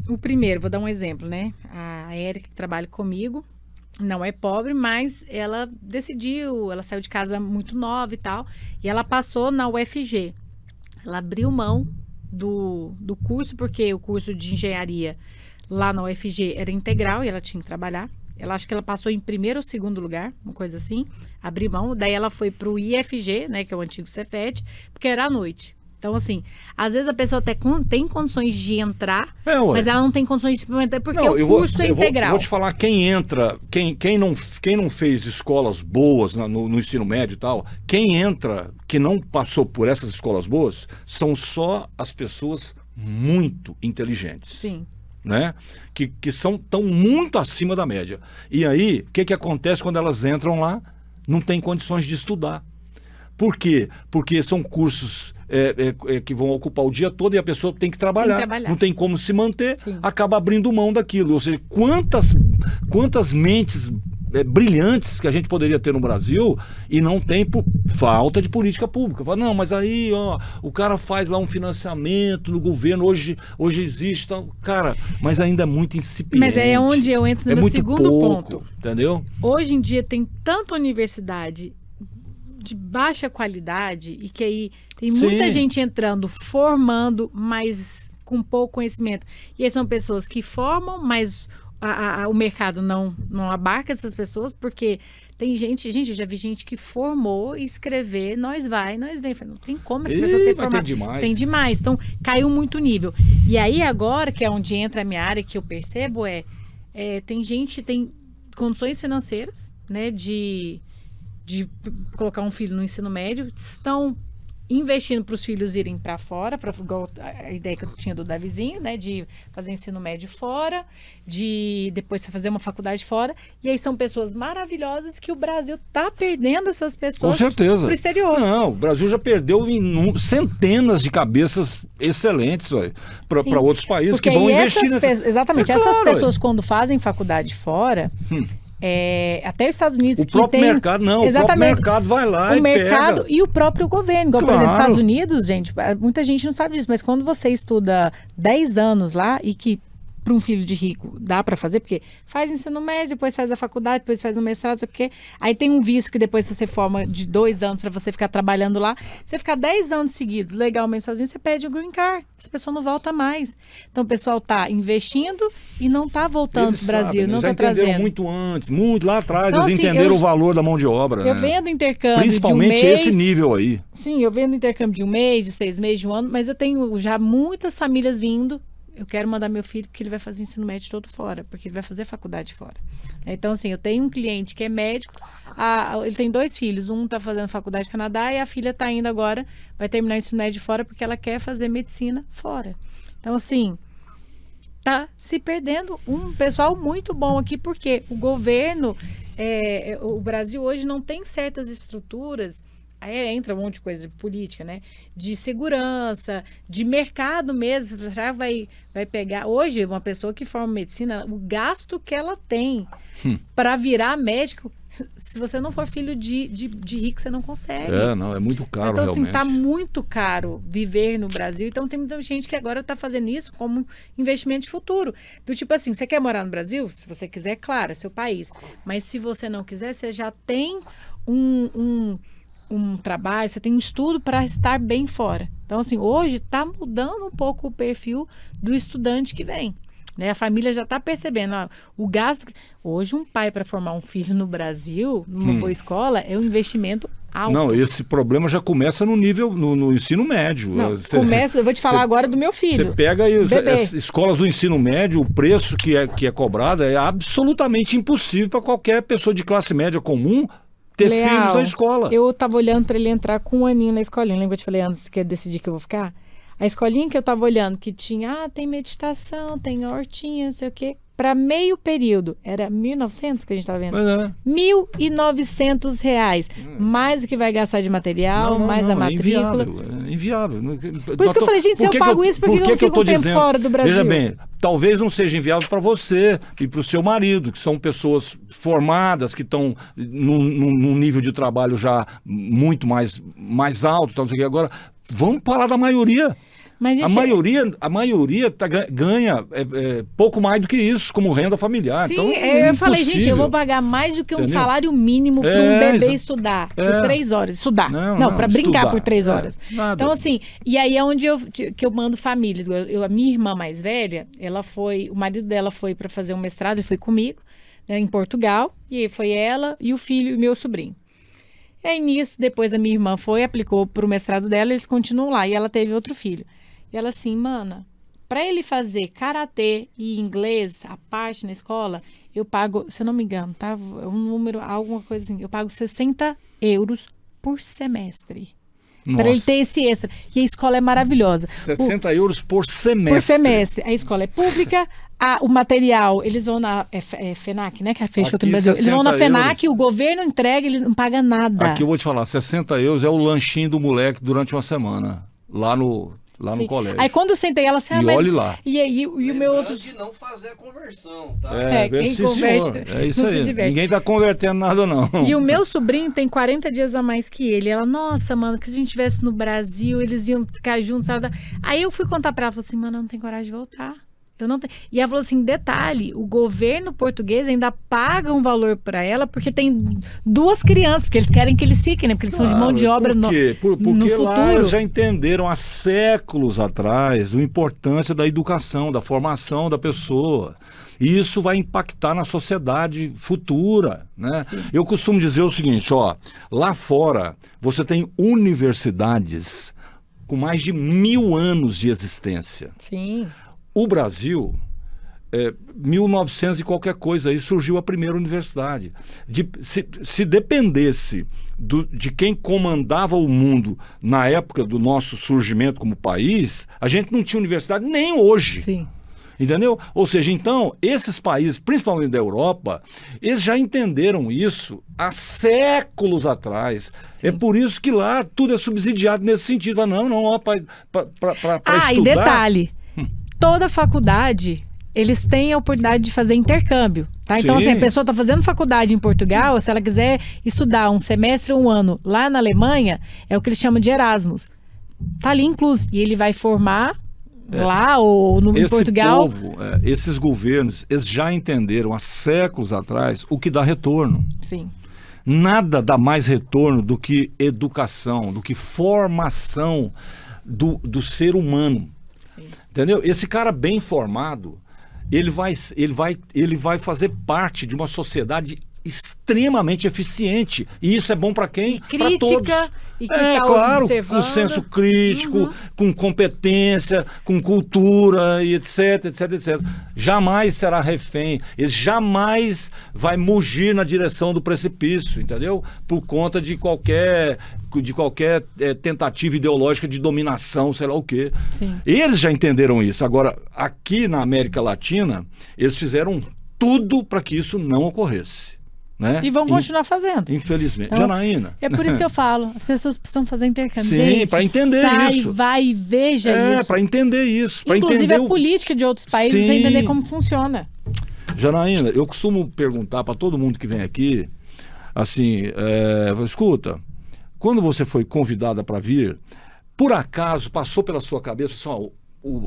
O primeiro, vou dar um exemplo, né? A Érica, que trabalha comigo, não é pobre, mas ela saiu de casa muito nova e tal, e ela passou na UFG. Ela abriu mão do curso, porque o curso de engenharia lá na UFG era integral e ela tinha que trabalhar. Ela acho que ela passou em 1º ou 2º lugar, uma coisa assim, abriu mão. Daí ela foi para o IFG, né, que é o antigo Cefet, porque era à noite. Então, assim, às vezes a pessoa até tem condições de entrar, mas ela não tem condições de experimentar, porque o curso é integral. Vou te falar, quem entra, quem não fez escolas boas no ensino médio e tal, quem entra, que não passou por essas escolas boas, são só as pessoas muito inteligentes. Sim. Né? Que estão muito acima da média. E aí, o que acontece quando elas entram lá? Não tem condições de estudar. Por quê? Porque são cursos que vão ocupar o dia todo e a pessoa tem que trabalhar. Não tem como se manter, Sim. acaba abrindo mão daquilo. Ou seja, quantas mentes brilhantes que a gente poderia ter no Brasil e não tem por falta de política pública. Fala, não, mas aí, o cara faz lá um financiamento no governo, hoje existe, tal. Cara, mas ainda é muito incipiente. Mas é onde eu entro no meu segundo ponto. Entendeu? Hoje em dia tem tanta universidade de baixa qualidade e que aí tem muita gente entrando, formando, mas com pouco conhecimento. E aí são pessoas que formam, mas o mercado não abarca essas pessoas, porque tem gente, eu já vi gente que formou e escrever, nós vem. Não tem como essa pessoa ter formado. Tem demais. Então, caiu muito o nível. E aí, agora, que é onde entra a minha área, que eu percebo, tem gente que tem condições financeiras, né, de colocar um filho no ensino médio, estão investindo para os filhos irem para fora, igual a ideia que eu tinha do Davizinho, né, de fazer ensino médio fora, de depois fazer uma faculdade fora, e aí são pessoas maravilhosas que o Brasil está perdendo essas pessoas para o exterior. Não, o Brasil já perdeu centenas de cabeças excelentes para outros países que vão investir nessa... Exatamente, essas pessoas quando fazem faculdade fora... até os Estados Unidos, o próprio mercado vai lá e pega. E o próprio governo, igual, por exemplo, nos Estados Unidos, gente, muita gente não sabe disso, mas quando você estuda 10 anos lá, e que para um filho de rico dá para fazer, porque faz ensino médio, depois faz a faculdade, depois faz um mestrado, sei o quê. Aí tem um visto que depois você forma de 2 anos para você ficar trabalhando lá. Você ficar 10 anos seguidos legalmente nos Estados Unidos, você pede o green card. Essa pessoa não volta mais. Então o pessoal está investindo e não está voltando para o Brasil. Não está trazendo. Entenderam muito antes, muito lá atrás, então, eles entenderam o valor da mão de obra. Eu vendo intercâmbio principalmente de um mês, esse nível aí. Sim, eu vendo intercâmbio de 1 mês, de 6 meses, de 1 ano, mas eu tenho já muitas famílias vindo. Eu quero mandar meu filho porque ele vai fazer o ensino médio todo fora, porque ele vai fazer faculdade fora. Então, assim, eu tenho um cliente que é médico, ele tem 2 filhos, um está fazendo faculdade no Canadá e a filha está indo agora, vai terminar o ensino médio fora porque ela quer fazer medicina fora. Então, assim, tá se perdendo um pessoal muito bom aqui, porque o governo, o Brasil hoje não tem certas estruturas. Aí entra um monte de coisa de política, né? De segurança, de mercado mesmo. Vai pegar... Hoje, uma pessoa que forma medicina, o gasto que ela tem para virar médico, se você não for filho de rico, você não consegue. Não, é muito caro, então, realmente. Então, assim, tá muito caro viver no Brasil. Então, tem muita gente que agora tá fazendo isso como investimento de futuro. Do tipo assim, você quer morar no Brasil? Se você quiser, claro, é seu país. Mas se você não quiser, você já tem um trabalho, você tem um estudo para estar bem fora. Então, assim, hoje está mudando um pouco o perfil do estudante que vem. Né? A família já está percebendo o gasto. Hoje, um pai para formar um filho no Brasil, numa boa escola, é um investimento alto. Não, esse problema já começa no nível, no ensino médio. Não, eu vou te falar agora do meu filho. Você pega aí as escolas do ensino médio, o preço que é cobrado é absolutamente impossível para qualquer pessoa de classe média comum ter filhos na escola. Eu tava olhando para ele entrar com 1 aninho na escolinha. Lembra que eu te falei antes que eu decidi que eu vou ficar? A escolinha que eu tava olhando, que tinha, tem meditação, tem hortinha, não sei o quê. Para meio período, era 1.900 que a gente tava vendo. R$1.900. Mais o que vai gastar de material, mais a matrícula. É inviável. Por isso que eu falei, gente, se eu pago isso, por que eu não fico um tempo fora do Brasil? Veja bem, talvez não seja inviável para você e para o seu marido, que são pessoas formadas, que estão num nível de trabalho já muito mais alto. Então, agora, vamos falar da maioria. Mas, gente, a maioria ganha pouco mais do que isso como renda familiar. Sim, então, eu falei, gente, eu vou pagar mais do que um salário mínimo para um bebê estudar por 3 horas. Estudar. Não, para brincar por 3 horas. Então, assim, e aí é onde que eu mando famílias. A minha irmã mais velha, o marido dela foi para fazer um mestrado, ele foi comigo, né, em Portugal, e foi ela e o filho e meu sobrinho. E aí nisso, depois a minha irmã aplicou para o mestrado dela, eles continuam lá, e ela teve outro filho. E ela assim, mana, para ele fazer karatê e inglês, a parte na escola, eu pago, se eu não me engano, tá? Um número, alguma coisa assim, eu pago €60 por semestre. Para ele ter esse extra. E a escola é maravilhosa. €60 por semestre. Por semestre. A escola é pública, o material, eles vão na FENAC, né? Que fechou aqui no Brasil. Eles vão na FENAC, o governo entrega, ele não paga nada. Aqui eu vou te falar, €60 é o lanchinho do moleque durante uma semana. Lá no colégio. Aí quando eu sentei, ela assim, mas... olhe lá. E o meu outro... de não fazer a conversão, tá? Quem converte, é isso aí. Ninguém tá convertendo nada, não. E o meu sobrinho tem 40 dias a mais que ele. Ela, nossa, mano, que se a gente estivesse no Brasil, eles iam ficar juntos, sabe? Aí eu fui contar pra ela, falei assim, mano, eu não tenho coragem de voltar. Eu não tenho. E ela falou assim, detalhe, o governo português ainda paga um valor para ela porque tem 2 crianças, porque eles querem que eles fiquem, né? Porque eles são de mão de obra Por quê? no Porque lá futuro. eles já entenderam há séculos atrás a importância da educação, da formação da pessoa. E isso vai impactar na sociedade futura, né? Eu costumo dizer o seguinte, ó, lá fora você tem universidades com mais de 1000 anos de existência. Sim. O Brasil, 1900 e qualquer coisa, aí surgiu a primeira universidade. Se dependesse de quem comandava o mundo na época do nosso surgimento como país, a gente não tinha universidade nem hoje. Sim. Entendeu? Ou seja, então, esses países, principalmente da Europa, eles já entenderam isso há séculos atrás. Sim. É por isso que lá tudo é subsidiado nesse sentido. Fala, não, ó, para estudar... E detalhe, toda faculdade, eles têm a oportunidade de fazer intercâmbio, tá? Então, Sim. assim, a pessoa está fazendo faculdade em Portugal, se ela quiser estudar um semestre ou um ano lá na Alemanha, é o que eles chamam de Erasmus. Tá ali incluso. E ele vai formar lá ou em Portugal. Esse povo, esses governos, eles já entenderam há séculos atrás o que dá retorno. Sim. Nada dá mais retorno do que educação, do que formação do ser humano. Sim. Entendeu? Esse cara bem formado, ele vai fazer parte de uma sociedade extremamente eficiente. E isso é bom para quem? Para todos. E que tá claro, observando. com senso crítico, com competência, com cultura e etc, etc, etc. Jamais será refém. Ele jamais vai mugir na direção do precipício, entendeu? Por conta de qualquer tentativa ideológica de dominação, sei lá o quê. Sim. Eles já entenderam isso. Agora, aqui na América Latina, eles fizeram tudo para que isso não ocorresse. Né? E vão continuar fazendo. Infelizmente. Então, Janaína. É por isso que eu falo, as pessoas precisam fazer intercâmbio. Sim, gente, para entender isso. Vai e veja isso. Para entender isso. Inclusive entender a política de outros países, Sim. entender como funciona. Janaína, eu costumo perguntar para todo mundo que vem aqui, assim, escuta, quando você foi convidada para vir, por acaso passou pela sua cabeça assim,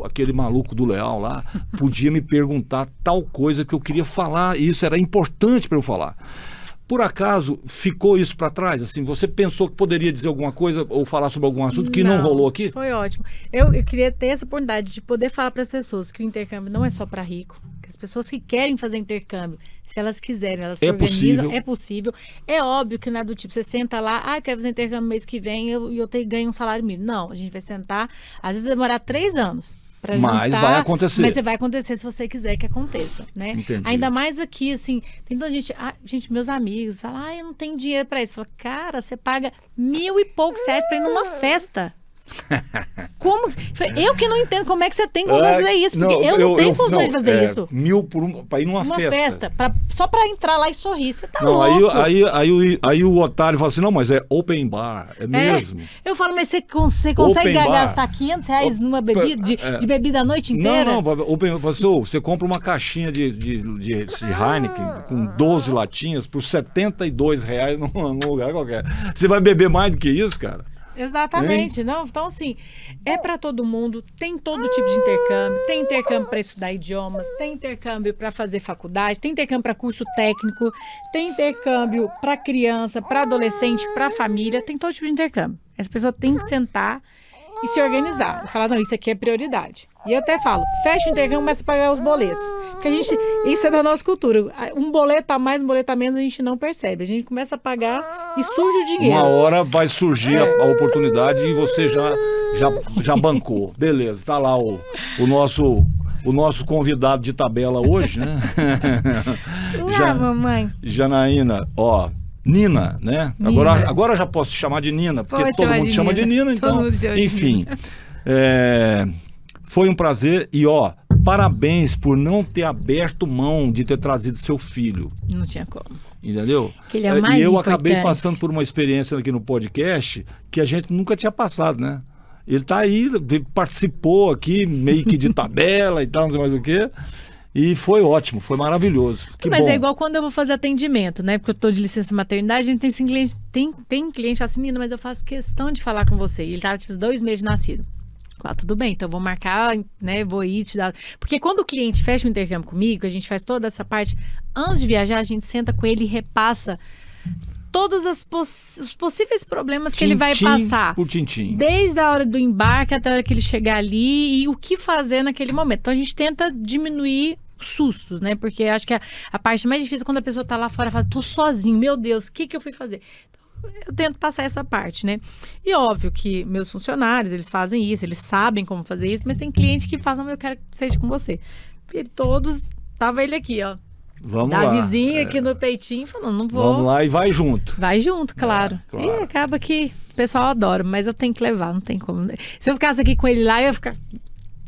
aquele maluco do Leal lá podia me perguntar tal coisa que eu queria falar, e isso era importante para eu falar. Por acaso ficou isso para trás? Assim, você pensou que poderia dizer alguma coisa ou falar sobre algum assunto que não rolou aqui? Foi ótimo. Eu queria ter essa oportunidade de poder falar para as pessoas que o intercâmbio não é só para rico, que as pessoas que querem fazer intercâmbio, se elas quiserem, elas se organizam, é possível. É óbvio que não é do tipo, você senta lá, quero fazer intercâmbio mês que vem e eu ganho um salário mínimo. Não, a gente vai sentar, às vezes vai demorar 3 anos. Mas vai acontecer. Mas vai acontecer se você quiser que aconteça, né? Entendi. Ainda mais aqui, assim, tem tanta gente, gente, meus amigos falam, eu não tenho dinheiro para isso. Fala, cara, você paga 1.000 e poucos reais para ir numa festa. Como? Eu que não entendo como é que você tem condições de fazer isso, porque eu não tenho condições de fazer isso. 1.000 para ir numa festa. Só para entrar lá e sorrir, você tá não, louco. Aí o otário fala assim, não, mas é open bar, é mesmo. Eu falo, mas você consegue gastar 500 reais numa bebida, de bebida a noite inteira? Não, você compra uma caixinha de Heineken com 12 latinhas por R$72 num lugar qualquer. Você vai beber mais do que isso, cara? Exatamente, não, então assim, é para todo mundo, tem todo tipo de intercâmbio, tem intercâmbio para estudar idiomas, tem intercâmbio para fazer faculdade, tem intercâmbio para curso técnico, tem intercâmbio para criança, para adolescente, para família, tem todo tipo de intercâmbio. Essa pessoa tem que sentar e se organizar, e falar, não, isso aqui é prioridade. E eu até falo, fecha o intercâmbio e começa a pagar os boletos. Porque isso é da nossa cultura. Um boleto a mais, um boleto a menos, a gente não percebe. A gente começa a pagar e surge o dinheiro. Uma hora vai surgir a oportunidade e você já bancou. Beleza, tá lá o nosso convidado de tabela hoje, né? Mamãe. Janaína, Nina, né? Agora eu já posso te chamar de Nina, porque todo mundo chama de Nina, então. Enfim. Foi um prazer e parabéns por não ter aberto mão de ter trazido seu filho. Não tinha como. Entendeu? Que ele é mais e eu importante. acabei passando por uma experiência aqui no podcast que a gente nunca tinha passado, né? Ele tá aí, participou aqui meio que de tabela e tal, não sei mais o quê. E foi ótimo, foi maravilhoso. Mas bom. É igual quando eu vou fazer atendimento, né? Porque eu tô de licença maternidade, a gente tem cliente assim, Nina, mas eu faço questão de falar com você. Ele tava 2 meses de nascido. Ah, tudo bem, então vou marcar, né? Vou ir te dar. Porque quando o cliente fecha o intercâmbio comigo, a gente faz toda essa parte. Antes de viajar, a gente senta com ele e repassa todos os possíveis problemas que ele vai Tintim passar. por tintim. Desde a hora do embarque até a hora que ele chegar ali e o que fazer naquele momento. Então a gente tenta diminuir sustos, né? Porque acho que a parte mais difícil é quando a pessoa tá lá fora e fala, tô sozinho, meu Deus, o que eu fui fazer? Eu tento passar essa parte, né? E óbvio que meus funcionários, eles fazem isso, eles sabem como fazer isso, mas tem cliente que fala, não, eu quero que seja com você. E todos, tava ele aqui, ó. Vamos da lá. vizinha aqui no peitinho, falando, não vou. Vamos lá e vai junto. Vai junto, claro. Claro. E acaba que o pessoal adora, mas eu tenho que levar, não tem como. Se eu ficasse aqui com ele lá, eu ia ficar...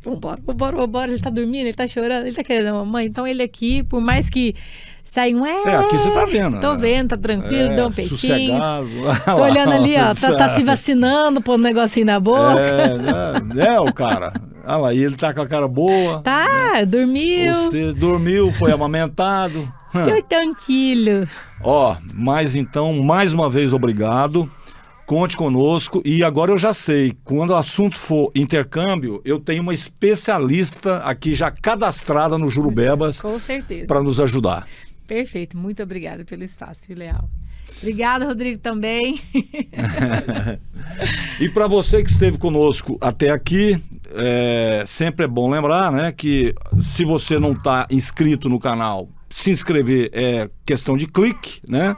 Vambora, ele tá dormindo, ele tá chorando, ele tá querendo a mamãe. Então ele aqui, por mais que saia um... Aqui você tá vendo. Tô vendo, tá tranquilo, deu um peitinho. Sossegado. Tô olhando ali, ó, tá se vacinando, pondo um negocinho na boca. O cara. Olha lá, e ele tá com a cara boa. Tá, dormiu. Você dormiu, foi amamentado. Tô tranquilo. Ó, mas então, mais uma vez, obrigado. Conte conosco. E agora eu já sei, quando o assunto for intercâmbio, eu tenho uma especialista aqui já cadastrada no Jurubebas Com certeza. para nos ajudar. Perfeito, muito obrigada pelo espaço, viu, Leal? Obrigada, Rodrigo, também. E para você que esteve conosco até aqui, sempre é bom lembrar, né, que se você não está inscrito no canal, se inscrever é questão de clique, né?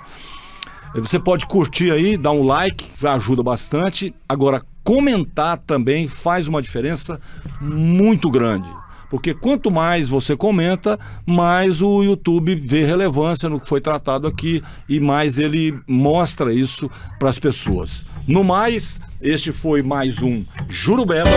Você pode curtir aí, dar um like, já ajuda bastante. Agora, comentar também faz uma diferença muito grande. Porque quanto mais você comenta, mais o YouTube vê relevância no que foi tratado aqui e mais ele mostra isso para as pessoas. No mais, este foi mais um Jurubebas.